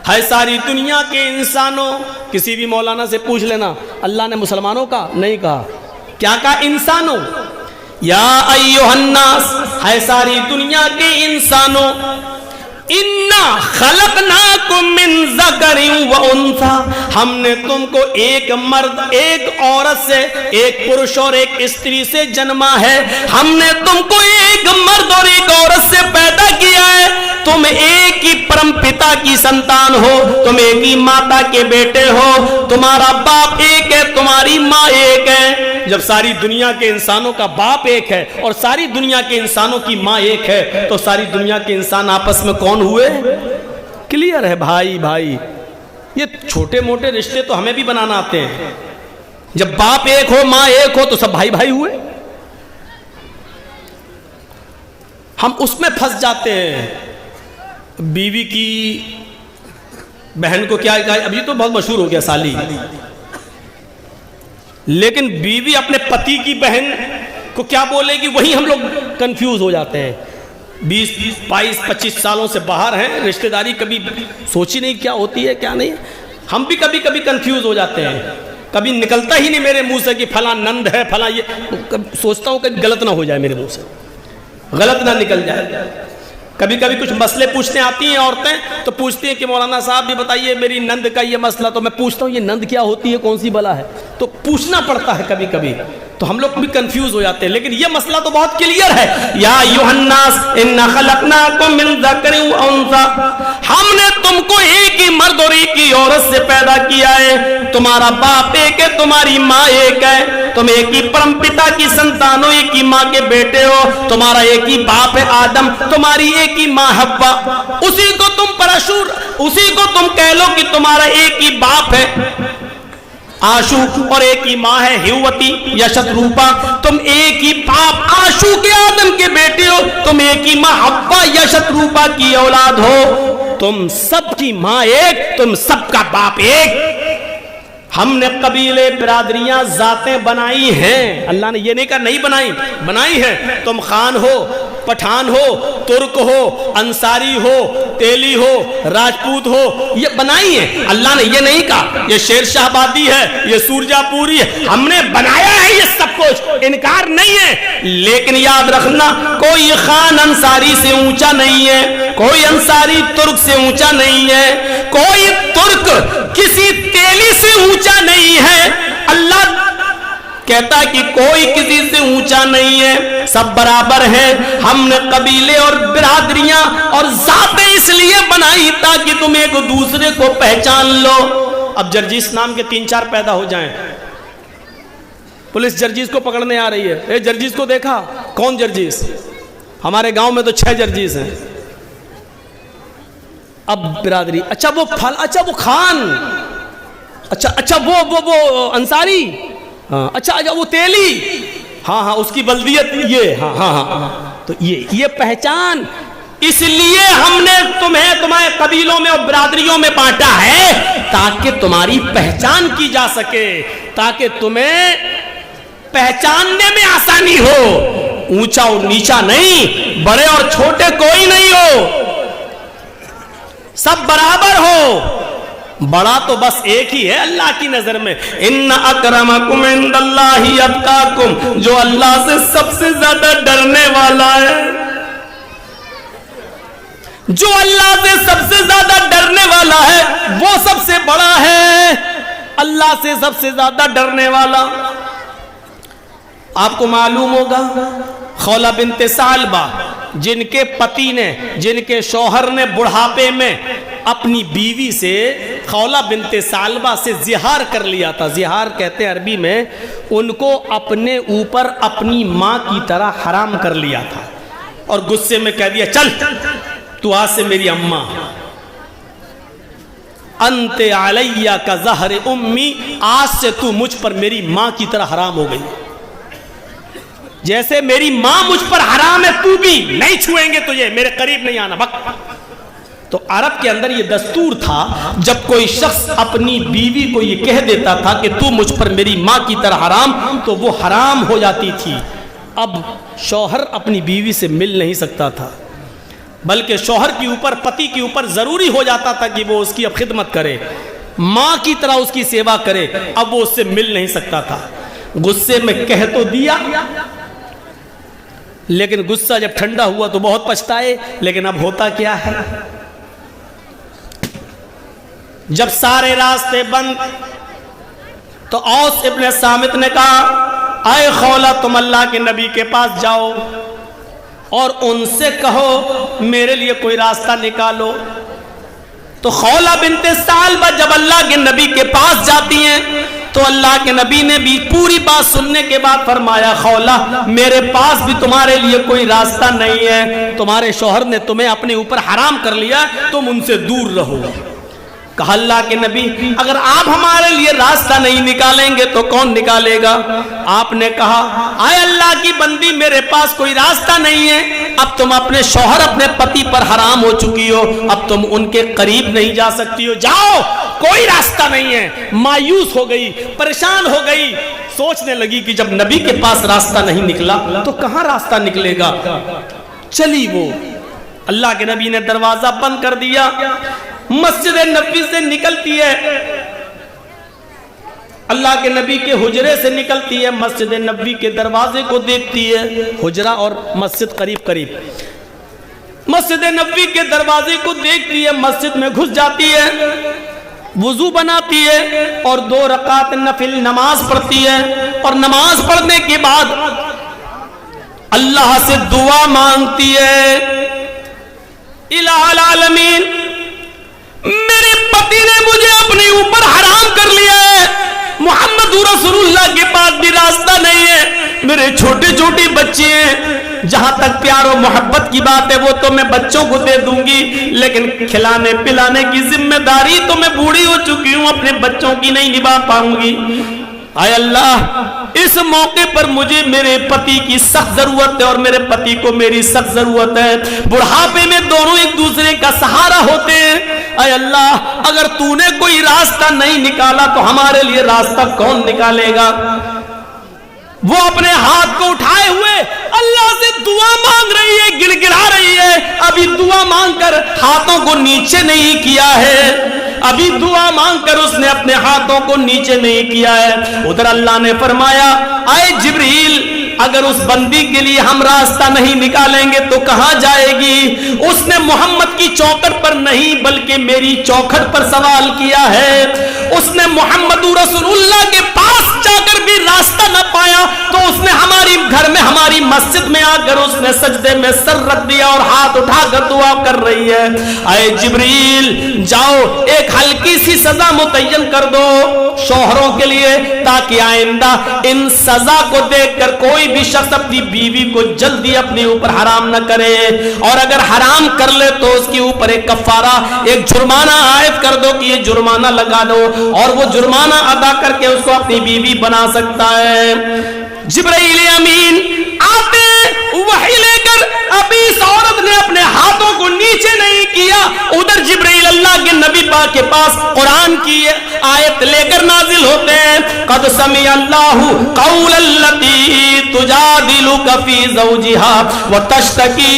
[SPEAKER 1] है सारी दुनिया के इंसानों, किसी भी मौलाना से पूछ लेना, अल्लाह ने मुसलमानों का नहीं कहा, क्या कहा? इंसानों। या अय्युहन्नास, है सारी दुनिया के इंसानों, इन्ना खलकनाकुम मिन ज़करिन व उन्सा, हमने तुमको एक मर्द एक औरत से, एक पुरुष और एक स्त्री से जन्मा है। हमने तुमको एक मर्द और एक औरत से पैदा किया है। तुम एक ही परम पिता की संतान हो, तुम एक ही माता के बेटे हो, तुम्हारा बाप एक है, तुम्हारी माँ एक है। जब सारी दुनिया के इंसानों का बाप एक है और सारी दुनिया के इंसानों की माँ एक है, तो सारी दुनिया के इंसान आपस में कौन हुए? क्लियर है भाई। भाई ये छोटे मोटे रिश्ते तो हमें भी बनाना आते हैं। जब बाप एक हो माँ एक हो तो सब भाई भाई हुए। हम उसमें फंस जाते हैं। बीवी की बहन को क्या कहा, अभी तो बहुत मशहूर हो गया साली, लेकिन बीवी अपने पति की बहन को क्या बोलेगी, वही हम लोग कंफ्यूज हो जाते हैं। 20, 22, 25 सालों से बाहर हैं, रिश्तेदारी कभी सोची नहीं क्या होती है क्या नहीं। हम भी कभी कभी कंफ्यूज हो जाते हैं। कभी निकलता ही नहीं मेरे मुंह से कि फला नंद है, फला ये, सोचता हूँ कभी गलत ना हो जाए, मेरे मुंह से गलत ना निकल जाए। कभी कभी कुछ मसले पूछने आती हैं औरतें, तो पूछती हैं कि मौलाना साहब भी बताइए मेरी नंद का ये मसला। तो मैं पूछता हूँ ये नंद क्या होती है, कौन सी बला है, तो पूछना पड़ता है कभी कभी, तो हम लोग भी कंफ्यूज हो जाते हैं। लेकिन ये मसला तो बहुत क्लियर है। या अय्युहन्नास इन्ना खलकनाकुम मिन ज़करिन व उन्सा, हमने तुमको एक ही मर्द और एक ही औरत से पैदा किया है। तुम्हारा बाप एक है, तुम्हारी माँ एक है, तुम एक ही परम पिता की संतान हो, एक ही माँ के बेटे हो। तुम्हारा एक ही बाप है आदम, तुम्हारी एक ही माँ हव्वा। उसी को तुम परशुर, उसी को तुम कह लो कि तुम्हारा एक ही बाप है आशु और एक ही माँ है हिवती या शत्रुपा। तुम एक ही बाप आशु के आदम के बेटे हो, तुम एक ही माँ हव्वा या शत्रुपा की औलाद हो। तुम सबकी माँ एक, तुम सबका बाप एक। हमने कबीले बिरादरियां जातें बनाई हैं, अल्लाह ने ये नहीं कहा नहीं बनाई, बनाई है। तुम खान हो, पठान हो, तुर्क हो, अंसारी हो, तेली हो, राजपूत हो, ये बनाई है। अल्लाह ने ये नहीं कहा ये शेर शाहबादी है, ये सूरजापुरी है। हमने बनाया है ये सब कुछ, इनकार नहीं है। लेकिन याद रखना, कोई खान अंसारी से ऊंचा नहीं है, कोई अंसारी तुर्क से ऊंचा नहीं है, कोई तुर्क किसी तेली से ऊंचा नहीं है। अल्लाह कहता कि कोई किसी से ऊंचा नहीं है, सब बराबर हैं। हमने कबीले और बिरादरियां और जातें इसलिए बनाई ताकि तुम एक दूसरे को पहचान लो। अब जर्जीस नाम के 3-4 पैदा हो जाएं, पुलिस जर्जीस को पकड़ने आ रही है। ए जर्जीस को देखा? कौन जर्जीस? हमारे गांव में तो 6 जर्जीस हैं। अब बिरादरी, अच्छा वो फल, अच्छा वो खान, अच्छा वो अंसारी, हाँ अच्छा वो तेली, हाँ हाँ उसकी बल्दियत ये, हाँ हाँ हाँ, तो ये पहचान। इसलिए हमने तुम्हें तुम्हारे कबीलों में और बिरादरियों में बांटा है ताकि तुम्हारी पहचान की जा सके, ताकि तुम्हें पहचानने में आसानी हो। ऊंचा और नीचा नहीं, बड़े और छोटे कोई नहीं हो, सब बराबर हो। बड़ा तो बस एक ही है अल्लाह की नजर में। इन्ना अकरमकुम इंदल्लाहि अत्काकुम, जो अल्लाह से सबसे ज्यादा डरने वाला है, जो अल्लाह से सबसे ज्यादा डरने वाला है वो सबसे बड़ा है। अल्लाह से सबसे ज्यादा डरने वाला, आपको मालूम होगा खौला बिनते सालबा, जिनके पति ने, जिनके शौहर ने बुढ़ापे में अपनी बीवी से खौला बिनते सालबा से जिहार कर लिया था। जिहार कहते हैं अरबी में, उनको अपने ऊपर अपनी माँ की तरह हराम कर लिया था और गुस्से में कह दिया चल तू आज से मेरी अम्मा, अंते अलैया का ज़हर उम्मी, आज से तू मुझ पर मेरी माँ की तरह हराम हो गई। जैसे मेरी माँ मुझ पर हराम है, तू भी नहीं छुएंगे तुझे, मेरे करीब नहीं आना बक। तो अरब के अंदर ये दस्तूर था, जब कोई शख्स अपनी बीवी को ये कह देता था कि तू मुझ पर मेरी माँ की तरह हराम, तो वो हराम हो जाती थी। अब शौहर अपनी बीवी से मिल नहीं सकता था, बल्कि शौहर के ऊपर, पति के ऊपर जरूरी हो जाता था कि वो उसकी अब खिदमत करे, माँ की तरह उसकी सेवा करे। अब वो उससे मिल नहीं सकता था। गुस्से में कह तो दिया, लेकिन गुस्सा जब ठंडा हुआ तो बहुत पछताए। लेकिन अब होता क्या है, जब सारे रास्ते बंद, तो औस इब्ने सामित ने कहा, आए खौला तुम अल्लाह के नबी के पास जाओ और उनसे कहो मेरे लिए कोई रास्ता निकालो। तो खौला बिनते सालबा जब अल्लाह के नबी के पास जाती हैं, तो अल्लाह के नबी ने भी पूरी बात सुनने के बाद फरमाया, खौला मेरे पास भी तुम्हारे लिए कोई रास्ता नहीं है, तुम्हारे शौहर ने तुम्हें अपने ऊपर हराम कर लिया, तुम उनसे दूर रहो। कहा अल्लाह के नबी, अगर आप हमारे लिए रास्ता नहीं निकालेंगे तो कौन निकालेगा? आपने कहा, आए अल्लाह की बंदी, मेरे पास कोई रास्ता नहीं है। अब तुम अपने शौहर, अपने पति पर हराम हो चुकी हो, अब तुम उनके करीब नहीं जा सकती हो, जाओ, कोई रास्ता नहीं है। मायूस हो गई, परेशान हो गई, सोचने लगी कि जब नबी के पास रास्ता नहीं निकला तो कहां रास्ता निकलेगा। चली वो, अल्लाह के नबी ने दरवाजा बंद कर दिया, मस्जिद नबी से निकलती है, अल्लाह के नबी के हुजरे से निकलती है, मस्जिद नबी के दरवाजे को देखती है। हुजरा और मस्जिद करीब करीब, मस्जिद नबी के दरवाजे को देखती है, मस्जिद में घुस जाती है, वुजू बनाती है और 2 रकात नफिल नमाज पढ़ती है। और नमाज पढ़ने के बाद अल्लाह से दुआ मांगती है, इलाहुल आलमीन, मेरे पति ने मुझे अपने ऊपर हराम कर लिया है, मोहम्मद रसूलुल्लाह के पास भी रास्ता नहीं है, मेरे छोटे छोटे बच्चे हैं, जहां तक प्यार और मोहब्बत की बात है वो तो मैं बच्चों को दे दूंगी, लेकिन खिलाने पिलाने की जिम्मेदारी तो मैं बूढ़ी हो चुकी हूं, अपने बच्चों की नहीं निभा पाऊंगी। आय अल्लाह, इस मौके पर मुझे मेरे पति की सख्त जरूरत है और मेरे पति को मेरी सख्त जरूरत है। बुढ़ापे में दोनों एक दूसरे का सहारा होते हैं। आय अल्लाह, अगर तूने कोई रास्ता नहीं निकाला तो हमारे लिए रास्ता कौन निकालेगा। वो अपने हाथ को उठाए हुए अल्लाह से दुआ मांग रही है, गिड़गिड़ा रही है। अभी दुआ मांगकर हाथों को नीचे नहीं किया है, अभी दुआ मांगकर उसने अपने हाथों को नीचे नहीं किया है। उधर अल्लाह ने फरमाया, आए जिब्रील, अगर उस बंदी के लिए हम रास्ता नहीं निकालेंगे तो कहां जाएगी। उसने मोहम्मद की चौखट पर नहीं बल्कि मेरी चौखट पर सवाल किया है। उसने मोहम्मद रसूलुल्लाह के पास जाकर भी रास्ता न पाया तो उसने हमारी घर में, हमारी मस्जिद में आकर उसने सजदे में सर रख दिया और हाथ उठाकर दुआ कर रही है। आए जिब्रील, जाओ एक हल्की सी सजा मुतय्यन कर दो शौहरों के लिए, ताकि आइंदा इन सजा को देखकर कोई भी शख्स अपनी बीवी को जल्दी अपने ऊपर हराम न करे, और अगर हराम कर ले तो उसके ऊपर एक कफारा, एक जुर्माना आयद कर दो कि ये जुर्माना लगा दो, और वो जुर्माना अदा करके उसको अपनी बीवी बना सकता है। जिब्राइल अमीन आते वही लेकर, अभी इस औरत ने अपने हाथों को नीचे नहीं किया, उधर जिब्राइल अल्लाह के नबी पाक के पास कुरान की आयत लेकर नाजिल होते हैं। कद समी अल्लाहु कौलल्लती तुजादिलुका फी ज़ौजिहा व तश्तकी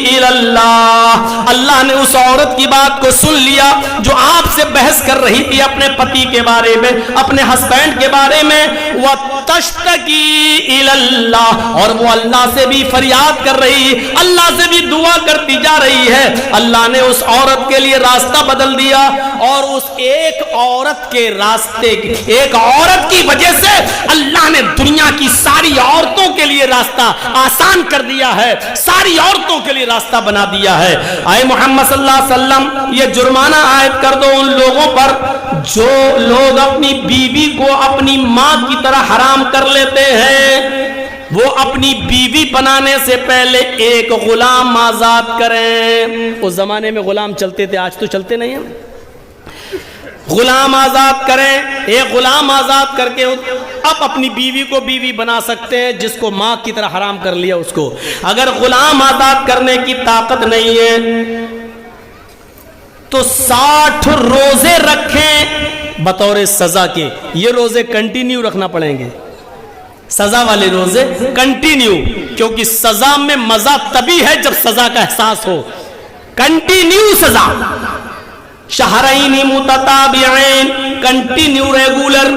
[SPEAKER 1] इलल्लाह। अल्लाह ने उस औरत की बात को सुन लिया जो आपसे बहस कर रही थी अपने पति के बारे में, अपने हस्बैंड के बारे में। व तश्तकी इलल्लाह, और वो अल्लाह से भी फरियाद कर रही, अल्लाह से भी दुआ करती जा रही है। अल्लाह ने उस औरत के लिए रास्ता बदल दिया, और उस एक औरत के रास्ते, एक औरत की वजह से अल्लाह ने दुनिया की सारी औरतों के लिए रास्ता आसान कर दिया है, सारी औरतों के लिए रास्ता बना दिया है। आए मोहम्मद सल्लल्लाहु अलैहि वसल्लम, ये जुर्माना आयद कर दो उन लोगों पर जो लोग अपनी बीवी को अपनी मां की तरह हराम कर लेते हैं। वो अपनी बीवी बनाने से पहले एक गुलाम आजाद करें। उस जमाने में गुलाम चलते थे, आज तो चलते नहीं हैं। गुलाम आजाद करें, एक गुलाम आजाद करके अब अपनी बीवी को बीवी बना सकते हैं, जिसको मां की तरह हराम कर लिया उसको। अगर गुलाम आजाद करने की ताकत नहीं है तो 60 रोजे रखें बतौर सजा के। ये रोजे कंटिन्यू रखना पड़ेंगे, सजा वाले रोजे कंटिन्यू, क्योंकि सजा में मजा तभी है जब सजा का एहसास हो। कंटिन्यू सजा, शहरैनी मुतताबिऐन, कंटिन्यू रेगुलर।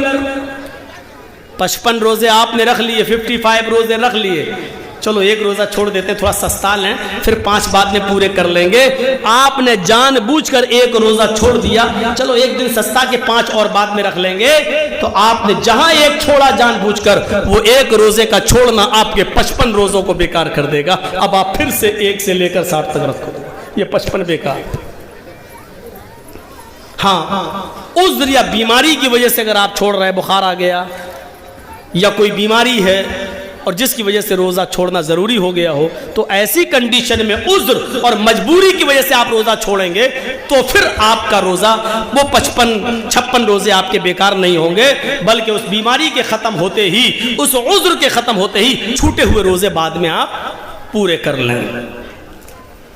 [SPEAKER 1] 55 रोजे आपने रख लिए, 55 रोजे रख लिए, चलो एक रोजा छोड़ देते, थोड़ा सस्ता लें, फिर 5 बाद में पूरे कर लेंगे। आपने जानबूझकर एक रोजा छोड़ दिया, चलो एक दिन सस्ता के 5 और बाद में रख लेंगे, तो आपने जहां एक छोड़ा जानबूझकर, वो एक रोजे का छोड़ना आपके 55 रोजों को बेकार कर देगा। अब आप फिर से 1 से लेकर 60 तक रखो, ये 55 बेकार। हाँ, उज़्र या बीमारी की वजह से अगर आप छोड़ रहे हैं, बुखार आ गया या कोई बीमारी है और जिसकी वजह से रोज़ा छोड़ना ज़रूरी हो गया हो, तो ऐसी कंडीशन में उज़्र और मजबूरी की वजह से आप रोज़ा छोड़ेंगे तो फिर आपका रोज़ा वो 55-56 रोज़े आपके बेकार नहीं होंगे, बल्कि उस बीमारी के ख़त्म होते ही, उस उज़्र के ख़त्म होते ही छूटे हुए रोज़े बाद में आप पूरे कर लें।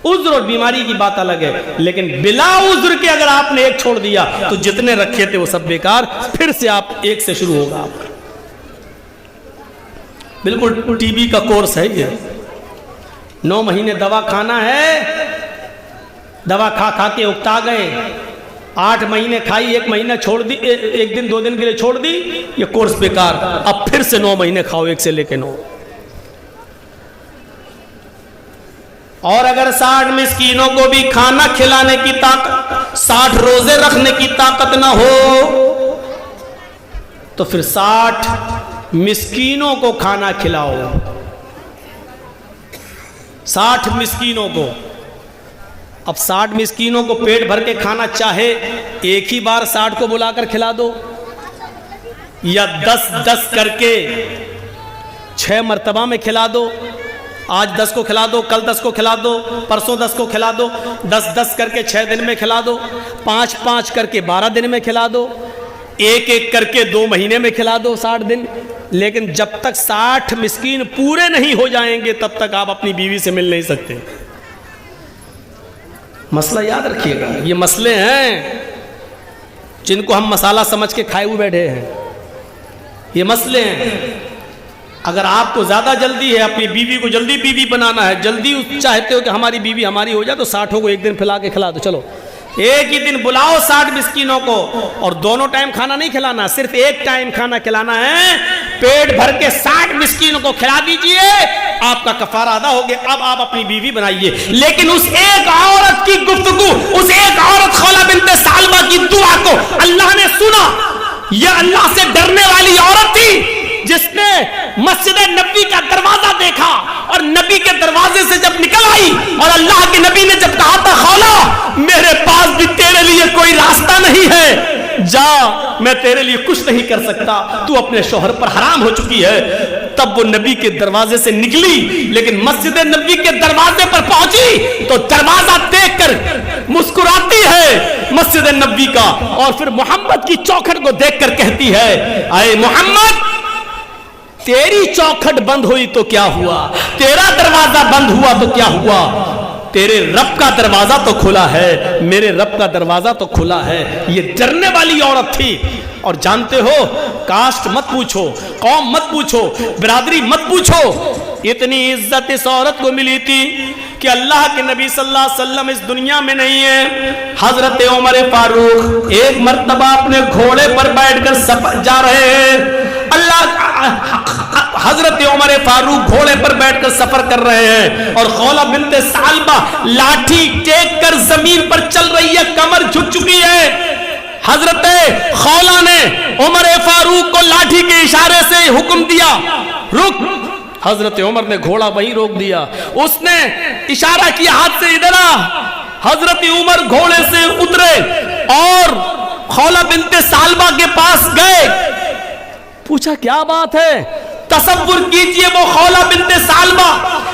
[SPEAKER 1] उज़्र और बीमारी की बात अलग है, लेकिन बिला उज़्र के अगर आपने एक छोड़ दिया तो जितने रखे थे वो सब बेकार, फिर से आप एक से शुरू होगा आपका। बिल्कुल टीबी का कोर्स है ये, 9 महीने दवा खाना है, दवा खा खा के उकता गए, 8 महीने खाई, 1 महीना छोड़ दी, 1 दिन 2 दिन के लिए छोड़ दी, ये कोर्स बेकार। अब फिर से 9 महीने खाओ, 1 से लेके 9। और अगर 60 मिस्कीनों को भी खाना खिलाने की ताकत, 60 रोजे रखने की ताकत ना हो तो फिर 60 मिस्कीनों को खाना खिलाओ। 60 मिस्कीनों को, अब 60 मिस्कीनों को पेट भर के खाना चाहे एक ही बार 60 को बुलाकर खिला दो, या 10-10 करके 6 मर्तबा में खिला दो। आज 10 को खिला दो, कल 10 को खिला दो, परसों 10 को खिला दो, 10-10 करके 6 दिन में खिला दो, 5-5 करके 12 दिन में खिला दो, 1-1 करके 2 महीने में खिला दो 60 दिन। लेकिन जब तक 60 मिस्कीन पूरे नहीं हो जाएंगे तब तक आप अपनी बीवी से मिल नहीं सकते। मसला याद रखिएगा, ये मसले हैं जिनको हम मसाला समझ के खाए हुए बैठे हैं, ये मसले हैं। अगर आपको ज़्यादा जल्दी है, अपनी बीवी को जल्दी बीवी बनाना है, जल्दी चाहते हो कि हमारी बीवी हमारी हो जाए, तो 60 को एक दिन खिला के खिला दो। चलो एक ही दिन बुलाओ 60 मिस्कीनों को, और दोनों टाइम खाना नहीं खिलाना, सिर्फ एक टाइम खाना खिलाना है। पेट भर के 60 मिस्कीनों को खिला दीजिए, आपका कफारा अदा हो गया। अब आप अपनी बीवी बनाइए। लेकिन उस एक औरत की गुफ्तगू, उस एक औरत खौला बिन्ते सालबा की दुआ को अल्लाह ने सुना। यह अल्लाह से डरने वाली औरत थी जिसने मस्जिद नबी का दरवाजा देखा, और नबी के दरवाजे से जब निकल आई, और अल्लाह के नबी ने जब कहा था, खौला मेरे पास भी तेरे लिए कोई रास्ता नहीं है, जा, मैं तेरे लिए कुछ नहीं कर सकता, तू अपने शौहर पर हराम हो चुकी है। तब वो नबी के दरवाजे से निकली, लेकिन मस्जिद नबी के दरवाजे पर पहुंची तो दरवाजा देखकर मुस्कुराती है मस्जिद नबी का, और फिर मोहम्मद की चौखट को देखकर कहती है, आए मोहम्मद, तेरी चौखट बंद हुई तो क्या हुआ, तेरा दरवाजा बंद हुआ तो क्या हुआ, तेरे रब का दरवाजा तो खुला है, मेरे रब का दरवाजा तो खुला है। ये डरने वाली औरत थी। और जानते हो, कास्ट मत पूछो, कौम मत पूछो, बिरादरी मत पूछो, इतनी इज्जत इस औरत को मिली थी कि अल्लाह के नबी सल्लल्लाहु अलैहि वसल्लम इस दुनिया में नहीं है। हजरत उमर फारूक एक मर्तबा अपने घोड़े पर बैठकर जा रहे हैं,
[SPEAKER 2] हजरत उमर फारूक घोड़े पर बैठकर सफर कर रहे हैं और खौला बिन्ते सालबा लाठी टेक कर जमीन पर चल रही है, कमर झुक चुकी है। हजरत खौला ने उमर फारूक को लाठी के इशारे से हुक्म दिया, रुक। हजरत उमर ने घोड़ा वहीं रोक दिया। उसने इशारा किया हाथ से, इधर आ। हजरत उमर घोड़े से उतरे और खौला बिन्ते सालबा के पास गए। पूछा क्या बात है? तसव्वुर कीजिए वो खौला बिन्ते सालबा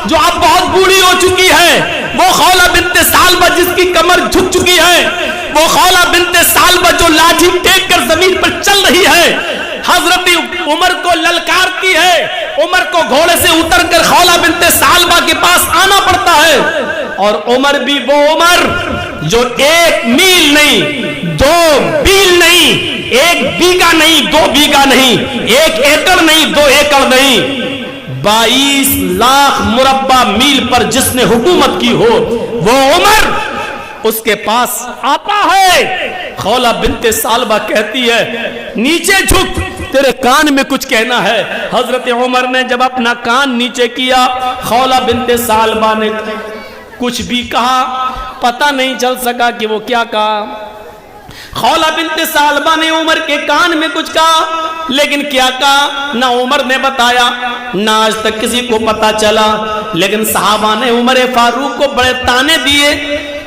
[SPEAKER 2] जो अब बहुत बूढ़ी हो चुकी है, वो खौला बिन्ते सालबा जिसकी कमर झुक चुकी है, वो खौला बिन्ते सालबा जो लाठी टेक कर जमीन पर चल रही है, हजरत उमर को ललकारती है। उमर को घोड़े से उतरकर खौला बिन्ते सालबा के पास आना पड़ता है। और उमर भी वो उमर जो 1 मील नहीं, 2 मील नहीं, 1 बीघा नहीं, 2 बीघा नहीं, 1 एकड़ नहीं, 2 एकड़ नहीं, 22 लाख मुरब्बा मील पर जिसने हुकूमत की हो, वो उमर उसके पास आता है। खौला बिन्ते सालबा कहती है, नीचे झुक, तेरे कान में कुछ कहना है। हजरत उमर ने जब अपना कान नीचे किया, खौला बिन्ते सालबा ने कुछ भी कहा, पता नहीं चल सका कि वो क्या कहा। खौला बिन्ते सालबा ने उमर के कान में कुछ कहा, लेकिन क्या कहा ना उमर ने बताया, ना आज तक किसी को पता चला। लेकिन सहाबा ने उमर फारूक को बड़े ताने दिए।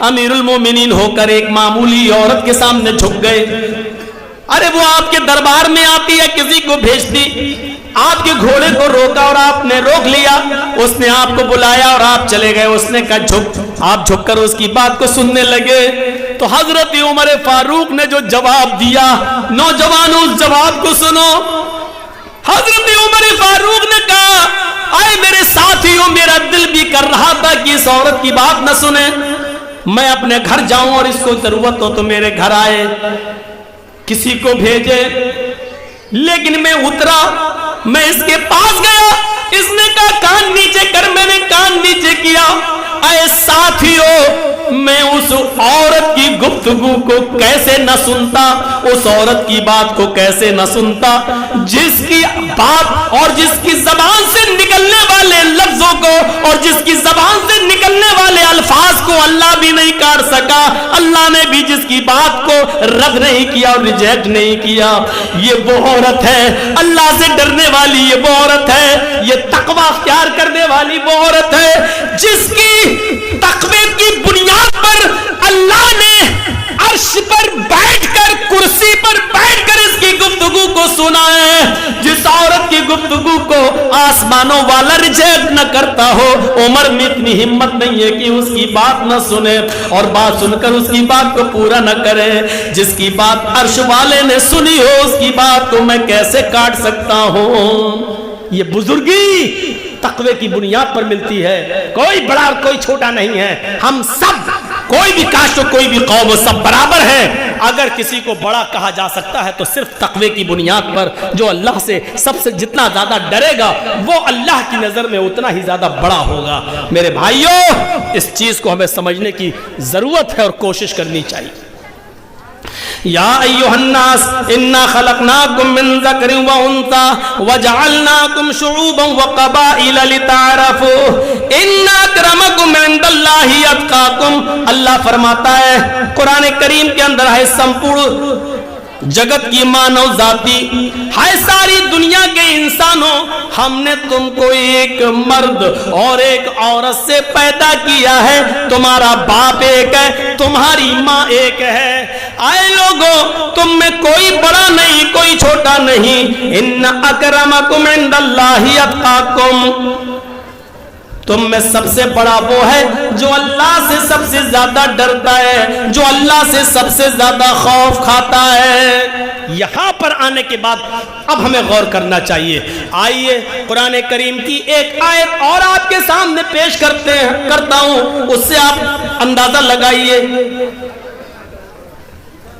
[SPEAKER 2] अमीरुल मोमिनीन होकर एक मामूली औरत के सामने झुक गए। अरे वो आपके दरबार में आती है, किसी को भेजती, आपके घोड़े को रोका और आपने रोक लिया, उसने आपको बुलाया और आप चले गए। उसने कहा झुक, आप झुककर उसकी बात को सुनने लगे। तो हजरत उमर फारूक ने जो जवाब दिया, नौजवानों उस जवाब को सुनो। हजरत उमर फारूक ने कहा, आए मेरे साथियों, मेरा दिल भी कर रहा था कि इस औरत की बात न सुने, मैं अपने घर जाऊं और इसको जरूरत हो तो मेरे घर आए, किसी को भेजे। लेकिन मैं उतरा, मैं इसके पास गया, इसने कहा कान नीचे कर, मैंने कान नीचे किया। ऐ साथियों, मैं उस औरत की गुफ्तगू को कैसे न सुनता, उस औरत की बात को कैसे न सुनता, जिसकी बात और जिसकी जबान से निकलने वाले लफ्जों को और जिसकी जबान से निकलने वाले अल्फाज को अल्लाह भी नहीं काट सका। अल्लाह ने भी जिसकी बात को रद्द नहीं किया और रिजेक्ट नहीं किया। ये वो औरत है अल्लाह से डरने वाली, ये वो औरत है, ये तकवा अख्तियार करने वाली वो औरत है जिसकी तकवे की बुनियाद पर अल्लाह ने अर्श पर बैठकर, कुर्सी पर बैठकर इसकी गुफ्तगू को सुना है। जिस औरत की गुफ्तगू को आसमानों वाला रिजेक्ट न करता हो, उमर में इतनी हिम्मत नहीं है कि उसकी बात न सुने और बात सुनकर उसकी बात को पूरा न करे। जिसकी बात अर्श वाले ने सुनी हो, उसकी बात को मैं कैसे काट सकता हूं? ये बुजुर्गी तकवे की बुनियाद पर मिलती है। कोई बड़ा और कोई छोटा नहीं है, हम सब, कोई भी कास्ट हो, कोई भी कौम हो, सब बराबर है। अगर किसी को बड़ा कहा जा सकता है तो सिर्फ तकवे की बुनियाद पर। जो अल्लाह से सबसे जितना ज्यादा डरेगा वो अल्लाह की नजर में उतना ही ज्यादा बड़ा होगा। मेरे भाइयों, इस चीज को हमें समझने की जरूरत है और कोशिश करनी चाहिए। या अय्युहन्नास इन्ना खलकनाकुम मिन ज़करिन व उन्सा व जअलनाकुम शुऊबन व क़बाइला लिताअरफू इन्ना अक्रमकुम इंदल्लाहि अत्क़ाकुम। अल्लाह फरमाता है कुरान करीम के अंदर है संपूर्ण जगत की मानव जाति, है सारी दुनिया के इंसानों, हमने तुमको एक मर्द और एक औरत से पैदा किया है। तुम्हारा बाप एक है, तुम्हारी माँ एक है। आए लोगों, तुम में कोई बड़ा नहीं, कोई छोटा नहीं। इन्ना अकरमकुम इंदल्लाहि अत्क़ाकुम, तुम में सबसे बड़ा वो है जो अल्लाह से सबसे ज्यादा डरता है, जो अल्लाह से सबसे ज्यादा खौफ खाता है। यहां पर आने के बाद अब हमें गौर करना चाहिए। आइए कुरान करीम की एक आयत और आपके सामने पेश करता हूं, उससे आप अंदाजा लगाइए।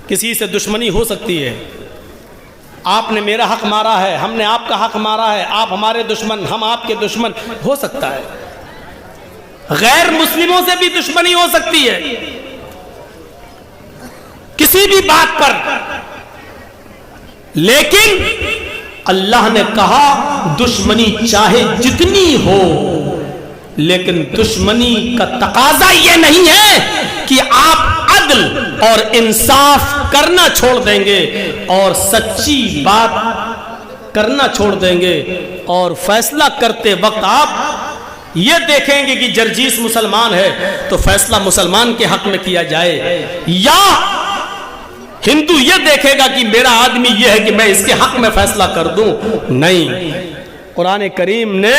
[SPEAKER 2] किसी से दुश्मनी हो सकती है, आपने मेरा हक मारा है, हमने आपका हक मारा है, आप हमारे दुश्मन, हम आपके दुश्मन, हो सकता है। गैर मुस्लिमों से भी दुश्मनी हो सकती है किसी भी बात पर। लेकिन अल्लाह ने कहा दुश्मनी चाहे जितनी हो, लेकिन दुश्मनी का तकाजा ये नहीं है कि आप अदल और इंसाफ करना छोड़ देंगे और सच्ची बात करना छोड़ देंगे और फैसला करते वक्त आप ये देखेंगे कि जर्जीस मुसलमान है तो फैसला मुसलमान के हक में किया जाए, या हिंदू ये देखेगा कि मेरा आदमी ये है कि मैं इसके हक में फैसला कर दूं। नहीं, कुरान करीम ने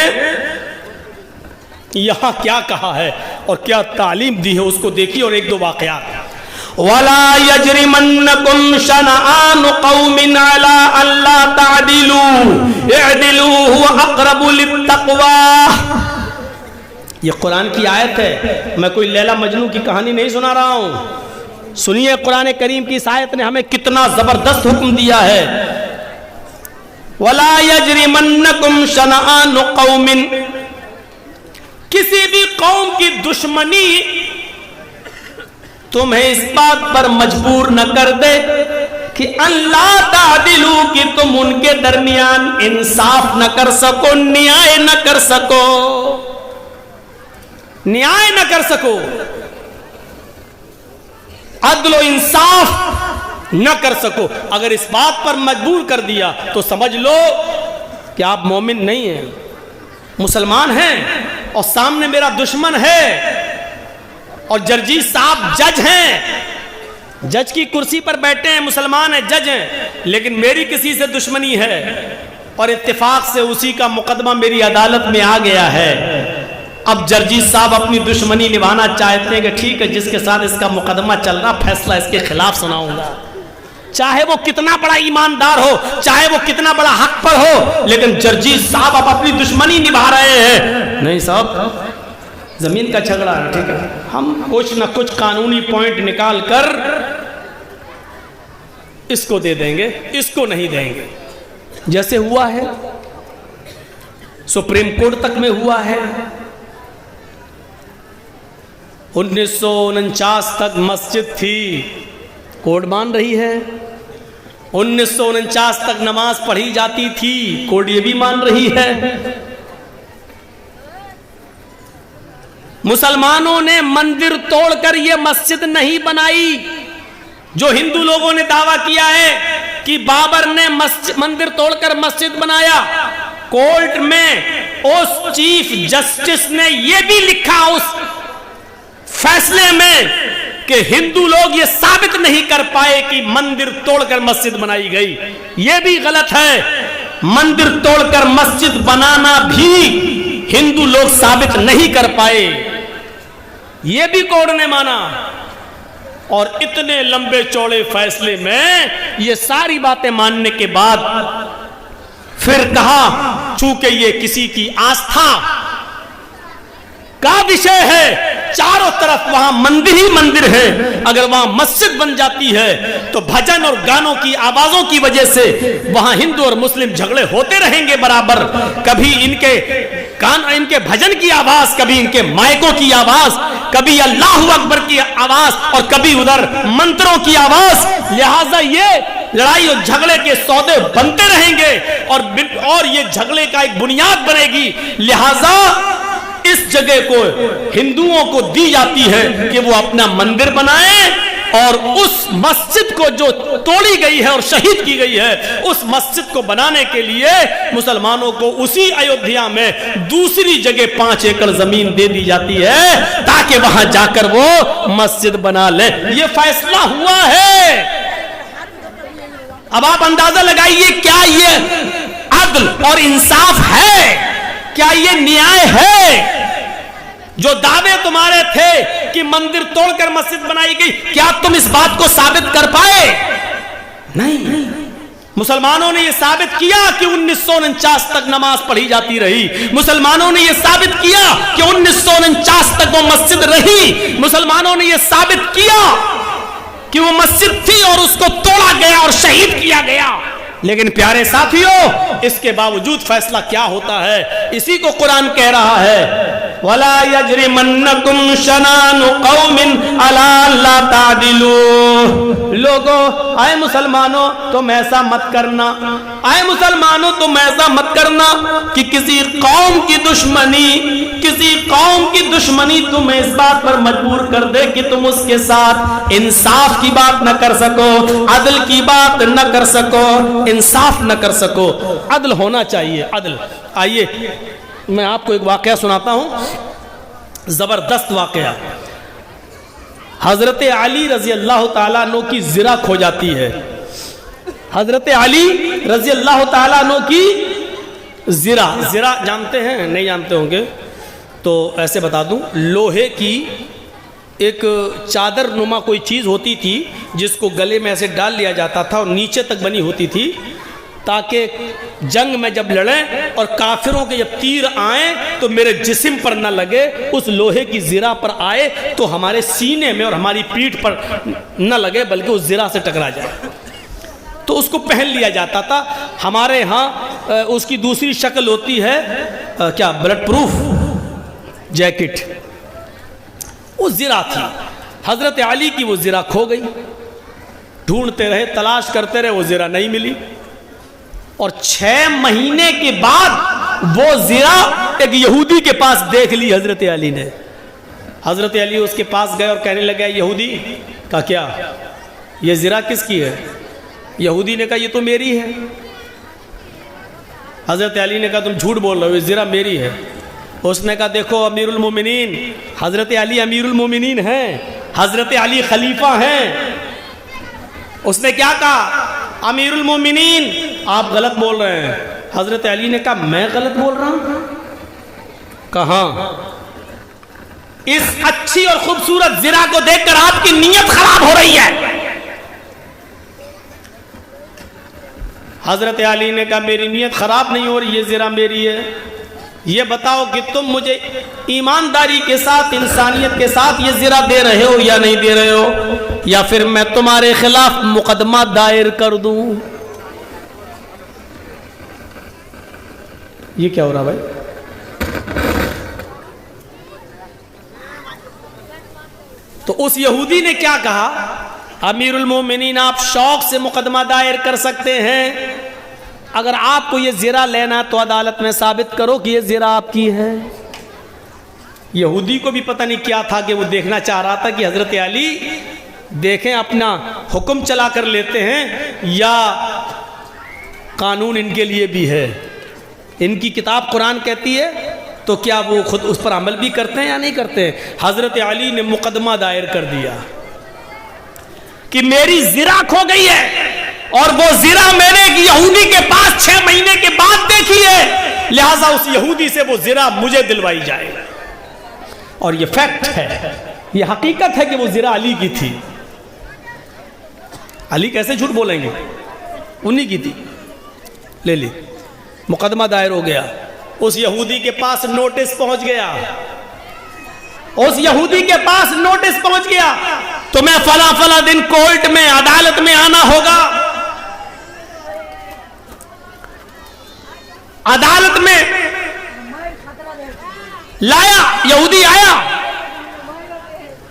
[SPEAKER 2] यहां क्या कहा है और क्या तालीम दी है उसको देखिए। और एक दो वाकयात। वला यजरिमन्नकुम शनआन कौमिन अला अल्ला तादिलू इअदिलू हुवा अक़रबु लित्तक़वा। ये कुरान की आयत है, मैं कोई लैला मजनू की कहानी नहीं सुना रहा हूं। सुनिए कुरान करीम की इस आयत ने हमें कितना जबरदस्त हुक्म दिया है। वला यजरिमन्नकुम शनआन कौमिन, किसी भी कौम की दुश्मनी तुम्हें इस बात पर मजबूर न कर दे कि अल्लाह तादिलू, कि तुम उनके दरमियान इंसाफ न कर सको, न्याय न कर सको, न्याय न कर सको, अदल और इंसाफ न कर सको। अगर इस बात पर मजबूर कर दिया तो समझ लो कि आप मोमिन नहीं हैं, मुसलमान हैं और सामने मेरा दुश्मन है। और जर्जीस साहब जज हैं, जज की कुर्सी पर बैठे हैं, मुसलमान हैं, जज हैं, लेकिन मेरी किसी से दुश्मनी है और इत्तेफाक से उसी का मुकदमा मेरी अदालत में आ गया है। अब जर्जीस साहब अपनी दुश्मनी निभाना चाहते हैं कि ठीक है, जिसके साथ इसका मुकदमा चल रहा, फैसला इसके खिलाफ सुनाऊंगा, चाहे वो कितना बड़ा ईमानदार हो, चाहे वो कितना बड़ा हक पर हो। लेकिन जर्जीस साहब अब अपनी दुश्मनी निभा रहे हैं। नहीं साहब, जमीन का झगड़ा है, ठीक है, हम कुछ ना कुछ कानूनी पॉइंट निकाल कर इसको दे देंगे, इसको नहीं देंगे। जैसे हुआ है सुप्रीम कोर्ट तक में हुआ है। 1949 तक मस्जिद थी, कोर्ट मान रही है। 1949 तक नमाज पढ़ी जाती थी, कोर्ट ये भी मान रही है। मुसलमानों ने मंदिर तोड़कर ये मस्जिद नहीं बनाई। जो हिंदू लोगों ने दावा किया है कि बाबर ने मंदिर तोड़कर मस्जिद बनाया, कोर्ट में उस चीफ जस्टिस ने यह भी लिखा उस फैसले में कि हिंदू लोग ये साबित नहीं कर पाए कि मंदिर तोड़कर मस्जिद बनाई गई। यह भी गलत है, मंदिर तोड़कर मस्जिद बनाना भी हिंदू लोग साबित नहीं कर पाए, यह भी कोर्ट ने माना। और इतने लंबे चौड़े फैसले में ये सारी बातें मानने के बाद फिर कहा, चूंकि ये किसी की आस्था का विषय है, चारों तरफ वहां मंदिर ही मंदिर है, अगर वहां मस्जिद बन जाती है तो भजन और गानों की आवाजों की वजह से वहां हिंदू और मुस्लिम झगड़े होते रहेंगे बराबर। कभी इनके भजन की आवाज, कभी इनके माइकों की आवाज, कभी अल्लाहू अकबर की आवाज और कभी उधर मंत्रों की आवाज। लिहाजा ये लड़ाई और झगड़े के सौदे बनते रहेंगे और ये झगड़े का एक बुनियाद बनेगी। लिहाजा इस जगह को हिंदुओं को दी जाती है कि वो अपना मंदिर बनाएं और उस मस्जिद को जो तोड़ी गई है और शहीद की गई है, उस मस्जिद को बनाने के लिए मुसलमानों को उसी अयोध्या में दूसरी जगह 5 एकड़ जमीन दे दी जाती है ताकि वहां जाकर वो मस्जिद बना ले। ये फैसला हुआ है। अब आप अंदाजा लगाइए, क्या ये अदल और इंसाफ है? क्या ये न्याय है? जो दावे तुम्हारे थे कि मंदिर तोड़कर मस्जिद बनाई गई, क्या तुम इस बात को साबित कर पाए? नहीं। मुसलमानों ने यह साबित किया कि 1949 तक नमाज पढ़ी जाती रही। मुसलमानों ने यह साबित किया कि 1949 तक वो मस्जिद रही। मुसलमानों ने यह साबित किया कि वो मस्जिद थी और उसको तोड़ा गया और शहीद किया गया।
[SPEAKER 1] लेकिन प्यारे साथियों, इसके बावजूद फैसला क्या होता है, इसी को कुरान कह रहा है, वला यजरिमन्नकुम शनानु कौमिन अला अल्ला तादिलू। लोगों, आए मुसलमानों तुम ऐसा मत करना, आए मुसलमानों तुम ऐसा मत करना कि किसी कौम की दुश्मनी तुम्हें इस बात पर मजबूर कर दे कि तुम उसके साथ इंसाफ की बात न कर सको, अदल की बात न कर सको, इंसाफ न कर सको। अदल होना चाहिए, अदल। आइए मैं आपको एक वाकया सुनाता हूं, जबरदस्त वाकया। हजरत अली रजी अल्लाह ताला अन्हु की जिरा खो जाती है। हजरत अली रजी अल्लाह ताला अन्हु की जिरा जानते हैं, नहीं जानते होंगे तो ऐसे बता दूं, लोहे की एक चादर नुमा कोई चीज़ होती थी जिसको गले में ऐसे डाल लिया जाता था और नीचे तक बनी होती थी, ताकि जंग में जब लड़ें और काफिरों के जब तीर आए तो मेरे जिस्म पर न लगे, उस लोहे की जिरा पर आए तो हमारे सीने में और हमारी पीठ पर न लगे, बल्कि उस जिरा से टकरा जाए। तो उसको पहन लिया जाता था। हमारे यहाँ उसकी दूसरी शक्ल होती है क्या, ब्लड प्रूफ जैकेट। वो जिरा थी, हजरत अली की वो जिरा खो गई। ढूंढते रहे, तलाश करते रहे, वो जिरा नहीं मिली। और 6 महीने के बाद वो जिरा एक यहूदी के पास देख ली हजरत अली ने। हजरत अली उसके पास गए और कहने लगे, यहूदी का क्या, ये जिरा किसकी है? यहूदी ने कहा, ये तो मेरी है। हजरत अली ने कहा, तुम झूठ बोल रहे हो, ये जिरा मेरी है। उसने कहा, देखो अमीरुल मोमिनीन, हजरत अली अमीरुल मोमिनीन हैं, हजरत अली खलीफा हैं। उसने क्या कहा, अमीरुल मोमिनीन आप गलत बोल रहे हैं। हजरत अली ने कहा, मैं गलत बोल रहा हूं? कहा, इस अच्छी और खूबसूरत जिरा को देखकर आपकी नीयत खराब हो रही है। हजरत अली ने कहा, मेरी नीयत खराब नहीं हो रही, ये जिरा मेरी है। ये बताओ कि तुम मुझे ईमानदारी के साथ, इंसानियत के साथ ये जिरा दे रहे हो या नहीं दे रहे हो, या फिर मैं तुम्हारे खिलाफ मुकदमा दायर कर दूं। ये क्या हो रहा भाई? तो उस यहूदी ने क्या कहा, अमीरुल मोमिनीन आप शौक से मुकदमा दायर कर सकते हैं, अगर आपको ये जिरा लेना तो अदालत में साबित करो कि ये जिरा आपकी है। यहूदी को भी पता नहीं क्या था कि वो देखना चाह रहा था कि हजरत अली देखें अपना हुक्म चला कर लेते हैं या कानून इनके लिए भी है। इनकी किताब कुरान कहती है तो क्या वो खुद उस पर अमल भी करते हैं या नहीं करते हैं। हजरत अली ने मुकदमा दायर कर दिया कि मेरी जिरा खो गई है और वो जिरा मैंने एक यहूदी के पास 6 महीने के बाद देखी है, लिहाजा उस यहूदी से वो जिरा मुझे दिलवाई जाए। और ये फैक्ट है, ये हकीकत है कि वो जिरा अली की थी। अली कैसे झूठ बोलेंगे, उन्हीं की थी। ले ली, मुकदमा दायर हो गया। उस यहूदी के पास नोटिस पहुंच गया, उस यहूदी के पास नोटिस पहुंच गया, तुम्हें फला फला दिन कोर्ट में, अदालत में आना होगा। अदालत में लाया, यहूदी आया,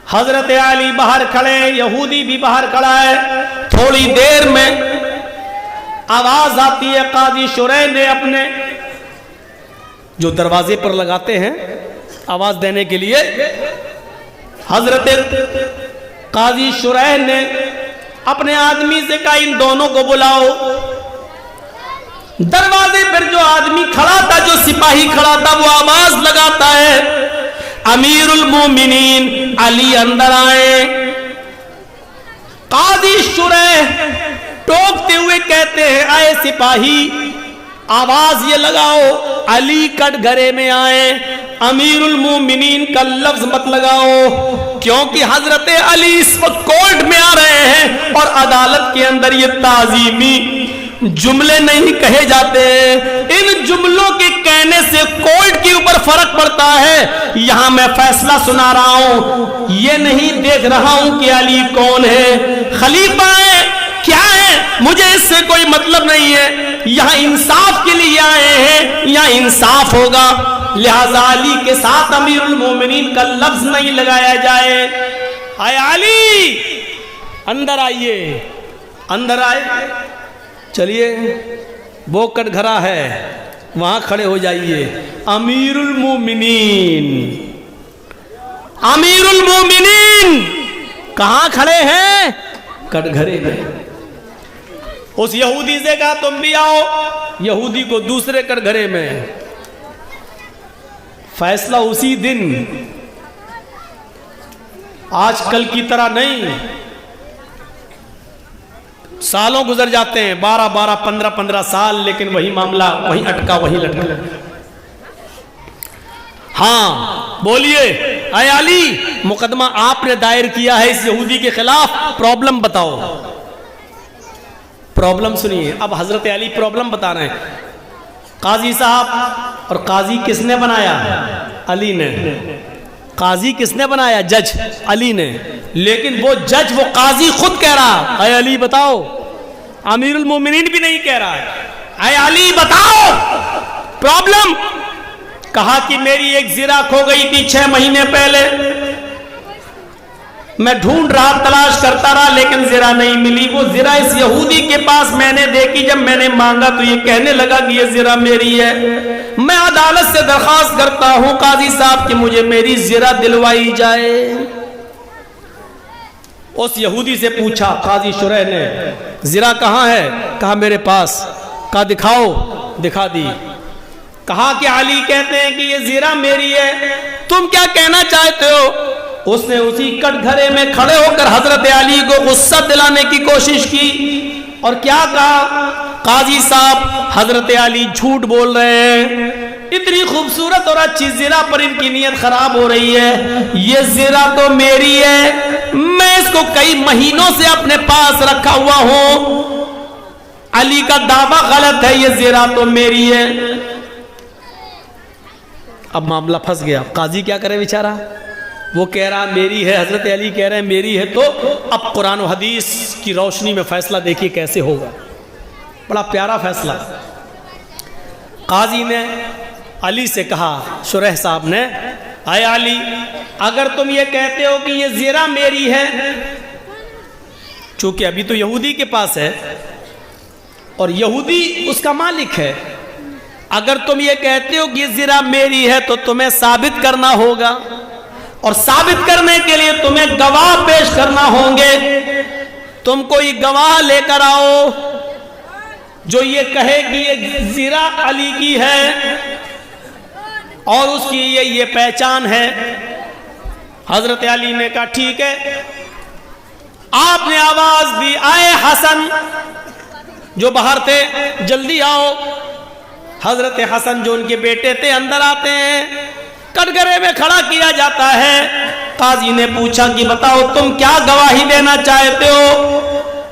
[SPEAKER 1] हजरत अली बाहर खड़े, यहूदी भी बाहर खड़ा है। थोड़ी देर में आवाज आती है, काजी शुरैह ने अपने जो दरवाजे पर लगाते हैं आवाज देने के लिए, हजरत काजी शुरैह ने अपने आदमी से कहा, इन दोनों को बुलाओ। दरवाजे पर जो आदमी खड़ा था, जो सिपाही खड़ा था, वो आवाज लगाता है, अमीरुल मोमिनीन अली अंदर आए। काजी शुरैह टोकते हुए कहते हैं, आए सिपाही आवाज ये लगाओ, अली कटघरे में आए, अमीरुल मोमिनीन का लफ्ज मत लगाओ, क्योंकि हजरत अली इस वक्त कोर्ट में आ रहे हैं और अदालत के अंदर ये ताजीमी जुमले नहीं कहे जाते। इन जुमलों के कहने से कोर्ट के ऊपर फर्क पड़ता है। यहां मैं फैसला सुना रहा हूं, ये नहीं देख रहा हूं कि अली कौन है, खलीफा है, क्या है,
[SPEAKER 2] मुझे इससे कोई मतलब नहीं है, यहां इंसाफ के लिए आए हैं, यहां इंसाफ होगा, लिहाजा अली के साथ अमीरुल मोमिनीन का लफ्ज नहीं लगाया जाए। आए अली, अंदर आइए, अंदर आए, चलिए वो कटघरा है वहां खड़े हो जाइए। अमीरुल मोमिनीन, अमीरुल मोमिनीन कहां खड़े हैं? कटघरे में। उस यहूदी से कहा तुम भी आओ, यहूदी को दूसरे कटघरे में। फैसला उसी दिन, आजकल की तरह नहीं, सालों गुजर जाते हैं, 12-12, 15-15 साल, लेकिन वही मामला वहीं अटका वहीं लटका। हाँ बोलिए, आए अली, मुकदमा आपने दायर किया है इस यहूदी के खिलाफ, प्रॉब्लम बताओ। प्रॉब्लम सुनिए, अब हजरत अली प्रॉब्लम बता रहे हैं। काजी साहब, और काजी किसने बनाया? अली ने। काजी किसने बनाया? जज अली ने। लेकिन वो जज, वो काजी खुद कह रहा, अय अली बताओ। अमीरुल मोमिनीन भी नहीं कह रहा है, अय अली बताओ प्रॉब्लम। कहा कि मेरी एक जिरा खो गई थी 6 महीने पहले, मैं ढूंढ रहा, तलाश करता रहा, लेकिन जिरा नहीं मिली। वो जिरा इस यहूदी के पास मैंने देखी, जब मैंने मांगा तो ये कहने लगा कि ये जिरा मेरी है। मैं अदालत से दरखास्त करता हूं काजी साहब कि मुझे मेरी जिरा दिलवाई जाए। उस यहूदी से पूछा काजी शुरैह ने, जिरा कहां है? कहा मेरे पास। कहा दिखाओ, दिखा दी। कहा कि अली कहते हैं कि ये जिरा मेरी है, तुम क्या कहना चाहते हो? उसने उसी कटघरे में खड़े होकर हजरत अली को गुस्सा दिलाने की कोशिश की, और क्या कहा? काजी साहब, हजरत अली झूठ बोल रहे हैं, इतनी खूबसूरत और अच्छी जिरा पर इनकी नीयत खराब हो रही है। ये जिरा तो मेरी है, मैं इसको कई महीनों से अपने पास रखा हुआ हूं। अली का दावा गलत है, ये जिरा तो मेरी है। अब मामला फंस गया। काजी क्या करे बेचारा? वो कह रहा मेरी है, हजरत अली कह रहे हैं मेरी है। तो अब कुरान और हदीस की रोशनी में फैसला देखिए कैसे होगा। बड़ा प्यारा फैसला। काजी ने अली से कहा, शुरैह साहब ने, आए अली, अगर तुम ये कहते हो कि ये जिरा मेरी है, चूंकि अभी तो यहूदी के पास है और यहूदी उसका मालिक है, अगर तुम ये कहते हो कि ये जिरा मेरी है तो तुम्हें साबित करना होगा, और साबित करने के लिए तुम्हें गवाह पेश करना होंगे। तुम कोई गवाह लेकर आओ जो ये कहे कि ये जिरा अली की है और उसकी ये पहचान है। हजरत अली ने कहा ठीक है। आपने आवाज दी, आए हसन, जो बाहर थे जल्दी आओ। हजरत हसन जो उनके बेटे थे अंदर आते हैं, कटघरे में खड़ा किया जाता है। काजी ने पूछा कि बताओ तुम क्या गवाही देना चाहते हो?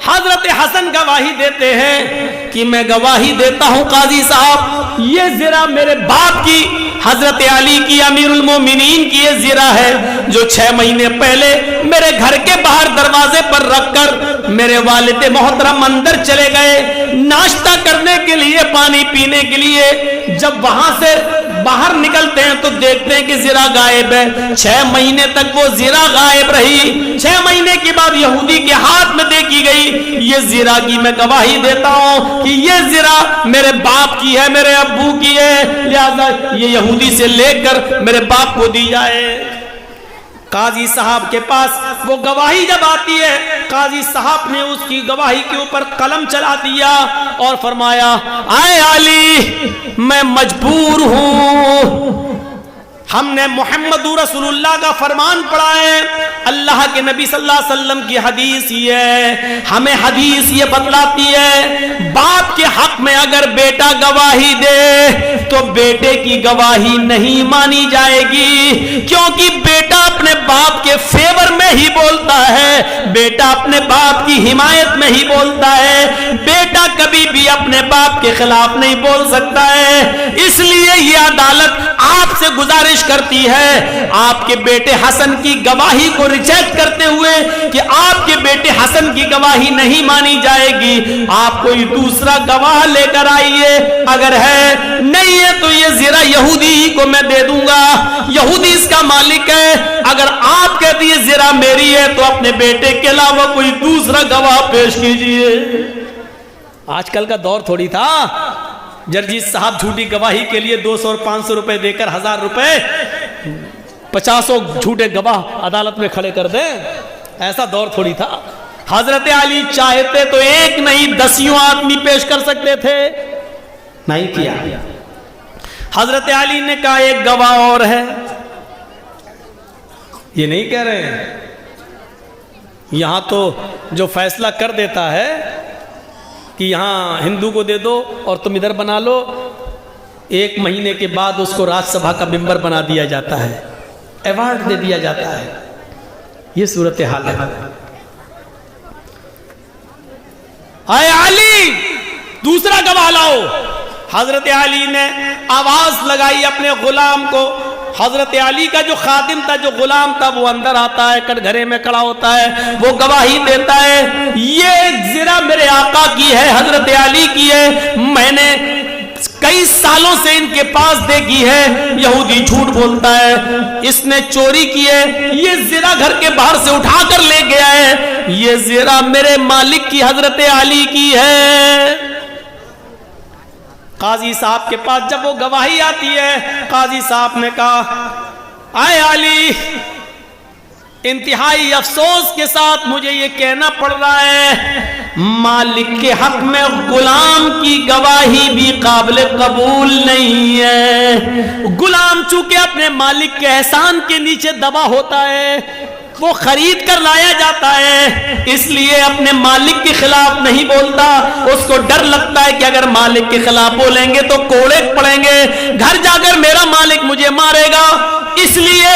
[SPEAKER 2] हजरत हसन गवाही देते हैं कि मैं गवाही देता हूं काजी साहब, ये जिरा मेरे बाप की, हजरत अली की, अमीरुल मोमिनीन की ये जिरा है, जो 6 महीने पहले मेरे घर के बाहर दरवाजे पर रखकर मेरे वालिद मोहतरम अंदर चले गए नाश्ता करने के लिए, पानी पीने के लिए। जब वहां से बाहर निकलते हैं तो देखते हैं कि जिरा गायब है। 6 महीने तक वो जिरा गायब रही। 6 महीने के बाद यहूदी के हाथ में देखी गई ये जिरा की। मैं गवाही देता हूं कि ये जिरा मेरे बाप की है, मेरे अब्बू की है, लिहाजा ये यहूदी से लेकर मेरे बाप को दी जाए। काजी साहब के पास वो गवाही जब आती है, काजी साहब ने उसकी गवाही के ऊपर कलम चला दिया और फरमाया, आए अली, मैं मजबूर हूं, हमने मोहम्मद रसूलुल्लाह का फरमान पढ़ा है, अल्लाह के नबी सल्लल्लाहु अलैहि वसल्लम की हदीस ये है, हमें हदीस ये बतलाती है बाप के हक में अगर बेटा गवाही दे तो बेटे की गवाही नहीं मानी जाएगी, क्योंकि बेटा अपने बाप के फेवर में ही बोलता है, बेटा अपने बाप की हिमायत में ही बोलता है। बेटा कभी कभी भी अपने बाप के खिलाफ नहीं बोल सकता है। इसलिए ये अदालत आपसे गुजारिश करती है, आपके बेटे हसन की गवाही को रिजेक्ट करते हुए कि आपके बेटे हसन की गवाही नहीं मानी जाएगी, आप कोई दूसरा गवाह लेकर आइए। अगर है नहीं है तो ये ज़रा यहूदी ही को मैं दे दूंगा, यहूदी इसका मालिक है। अगर आप कहती है ज़रा मेरी है तो अपने बेटे के अलावा कोई दूसरा गवाह पेश कीजिए।
[SPEAKER 1] आजकल का दौर थोड़ी था जर्जी साहब झूठी गवाही के लिए 200 और 500 रुपए देकर 1000 रुपए 50 झूठे गवाह अदालत में खड़े कर दें। ऐसा दौर थोड़ी था। हजरत अली चाहते तो एक नहीं 10 आदमी पेश कर सकते थे, नहीं किया। हजरत अली ने कहा एक गवाह और है। ये नहीं कह रहे हैं, यहां तो जो फैसला कर देता है कि यहां हिंदू को दे दो और तुम इधर बना लो, 1 महीने के बाद उसको राज्यसभा का मेंबर बना दिया जाता है, अवार्ड दे दिया जाता है। ये सूरत हाल है। आए अली दूसरा गवाह लाओ। हजरत अली ने आवाज लगाई अपने गुलाम को। हजरत अली का जो खादिम था, जो गुलाम था, वो अंदर आता है, कटघरे में खड़ा होता है, वो गवाही देता है ये ज़रा मेरे आका की है, हजरत अली की है, मैंने कई सालों से इनके पास देखी है। यहूदी झूठ बोलता है, इसने चोरी की है, ये ज़रा घर के बाहर से उठा कर ले गया है, ये ज़रा मेरे मालिक की हजरत अली की है। काजी साहब के पास जब वो गवाही आती है, काजी साहब ने कहा आए अली, इंतहाई अफसोस के साथ मुझे ये कहना पड़ रहा है, मालिक के हक में गुलाम की गवाही भी काबिल कबूल नहीं है। गुलाम चूंकि अपने मालिक के एहसान के नीचे दबा होता है, वो खरीद कर लाया जाता है, इसलिए अपने मालिक के खिलाफ नहीं बोलता। उसको डर लगता है कि अगर मालिक के खिलाफ बोलेंगे तो कोड़े पड़ेंगे, घर जाकर मेरा मालिक मुझे मारेगा। इसलिए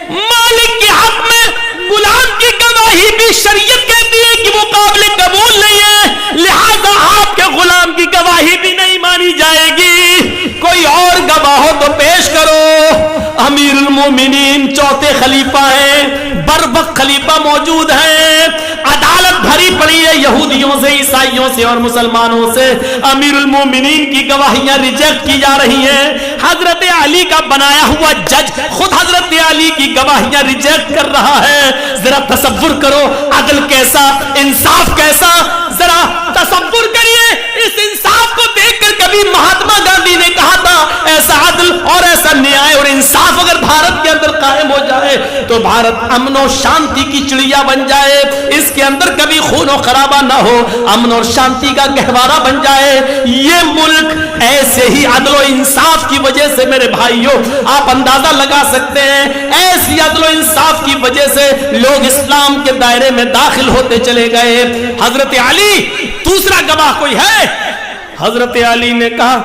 [SPEAKER 1] मालिक के हक में गुलाम की गवाही भी शरीयत कहती है कि वो काबिल कबूल नहीं है, लिहाजा आपके गुलाम की गवाही भी नहीं मानी जाएगी। कोई और गवाह हो तो पेश करो। अमीरुल मोमिनीन चौथे खलीफा हैं, बरवक्त खलीफा मौजूद हैं, अदालत भरी पड़ी है यहूदियों से, ईसाइयों से और मुसलमानों से। अमीरुल मोमिनीन की गवाहियां रिजेक्ट की जा रही हैं। हजरत अली का बनाया हुआ जज खुद हजरत अली की गवाहियां रिजेक्ट कर रहा है। जरा तसव्वुर करो अदल कैसा, इंसाफ कैसा, जरा तसव्वुर करिए। इस इंसाफ को देखकर कभी महात्मा गांधी ने कहा था ऐसा अदल और ऐसा न्याय और इंसाफ अगर भारत के अंदर कायम हो जाए तो भारत अमन और शांति की चिड़िया बन जाए, इसके अंदर कभी खून और खराबा ना हो, अमन और शांति का गहवारा बन जाए। ये मुल्क ऐसे ही अदल और इंसाफ की वजह से मेरे भाइयों आप अंदाजा लगा सकते हैं, ऐसी अदल और इंसाफ की वजह से लोग इस्लाम के दायरे में दाखिल होते चले गए। हजरत अली दूसरा गवाह कोई है? हजरत अली ने कहा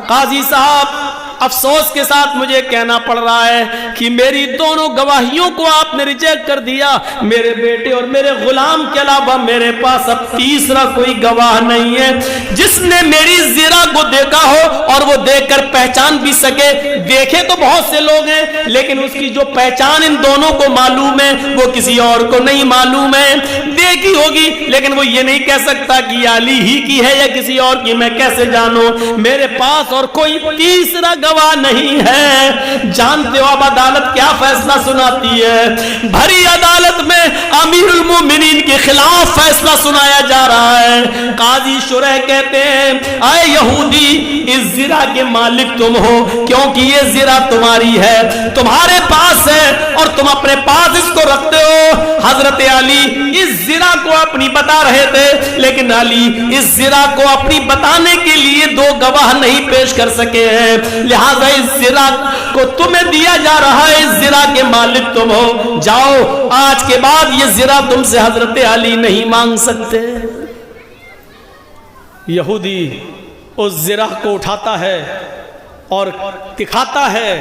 [SPEAKER 1] काजी साहब अफसोस के साथ मुझे कहना पड़ रहा है कि मेरी दोनों गवाहियों को आपने रिजेक्ट कर दिया। मेरे बेटे और मेरे गुलाम के अलावा मेरे पास अब तीसरा कोई गवाह नहीं है जिसने मेरी ज़रा को देखा हो और वो देखकर पहचान भी सके। देखे तो बहुत से लोग हैं लेकिन उसकी जो पहचान इन दोनों को मालूम है वो किसी और को नहीं मालूम है। देखी होगी लेकिन वो ये नहीं कह सकता कि अली ही की है या किसी और की, मैं कैसे जानूं? मेरे पास और कोई तीसरा गवाह नहीं है। जानते हो अब अदालत क्या फैसला सुनाती है? भरी अदालत में अमीरुल मोमिनीन के खिलाफ फैसला सुनाया जा रहा है। काजी शुरह कहते हैं आए यहूदी, इस ज़रा के मालिक तुम हो क्योंकि ये ज़रा तुम्हारी है, तुम्हारे पास है और तुम अपने पास इसको रखते हो। हजरत अली इस ज़रा को अपनी बता रहे थे लेकिन अली इस ज़रा को अपनी बताने के लिए दो गवाह नहीं पेश कर सके हैं, लिहाजा इस ज़रा को तुम्हें दिया जा रहा है। इस ज़रा के मालिक तुम हो, जाओ आज के बाद ये ज़रा तुमसे हजरत अली नहीं मांग सकते। यहूदी उस ज़रा को उठाता है और दिखाता है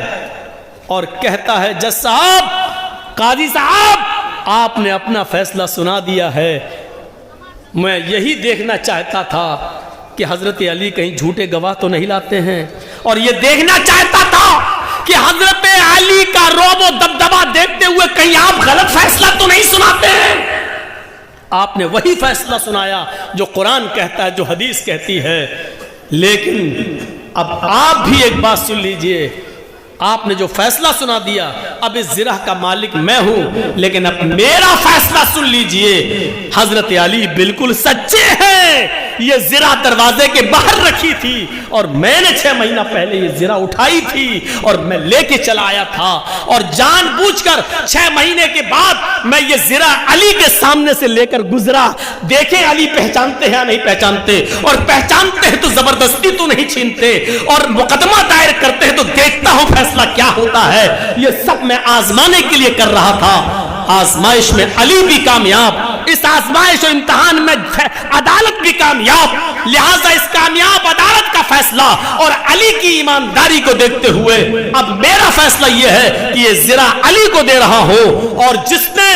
[SPEAKER 1] और कहता है जज साहब, काजी साहब, आपने अपना फैसला सुना दिया है। मैं यही देखना चाहता था कि हजरत अली कहीं झूठे गवाह तो नहीं लाते हैं,
[SPEAKER 2] और ये देखना चाहता था कि हजरत अली का रोब और दबदबा देखते हुए कहीं आप गलत फैसला तो नहीं सुनाते हैं।
[SPEAKER 1] आपने वही फैसला सुनाया जो कुरान कहता है, जो हदीस कहती है। लेकिन अब आप भी एक बात सुन लीजिए, आपने जो फैसला सुना दिया, अब इस जिरा का मालिक मैं हूं, लेकिन अब मेरा फैसला सुन लीजिए। हजरत अली बिल्कुल सच्चे हैं। ये जिरा दरवाजे के बाहर रखी थी और मैंने 6 महीना पहले ये जिरा उठाई थी और मैं लेके चला आया था, और जानबूझकर 6 महीने के बाद मैं ये जिरा अली के सामने से लेकर गुजरा। देखें अली पहचानते हैं या नहीं पहचानते, और पहचानते हैं तो जबरदस्ती तो नहीं छीनते, और मुकदमा दायर करते हैं तो देखता हूं फैसला क्या होता है। ये सब मैं आजमाने के लिए कर रहा था। आजमाइश में अली भी कामयाब, इस आजमाइश और इम्तिहान में अदालत भी कामयाब। लिहाजा इस कामयाब अदालत का फैसला और अली की ईमानदारी को देखते हुए अब मेरा फैसला यह है कि यह जिरा अली को दे रहा हूं, और जिसने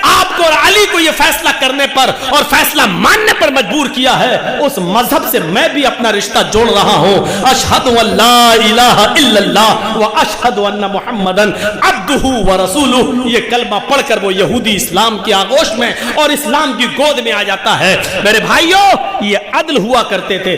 [SPEAKER 1] आपको और अली को यह फैसला करने पर और फैसला मानने पर मजबूर किया है, उस मजहब से मैं भी अपना रिश्ता जोड़ रहा हूं। अशहदु अल्ला इलाहा इल्लल्लाह व अशहदु अन्ना मुहम्मदन अब्दुहु व रसूलुहु। ये कलमा पढ़कर वो यहूदी इस्लाम की आगोश में और इस्लाम की गोद में आ जाता है। मेरे भाइयों, ये अदल हुआ करते थे।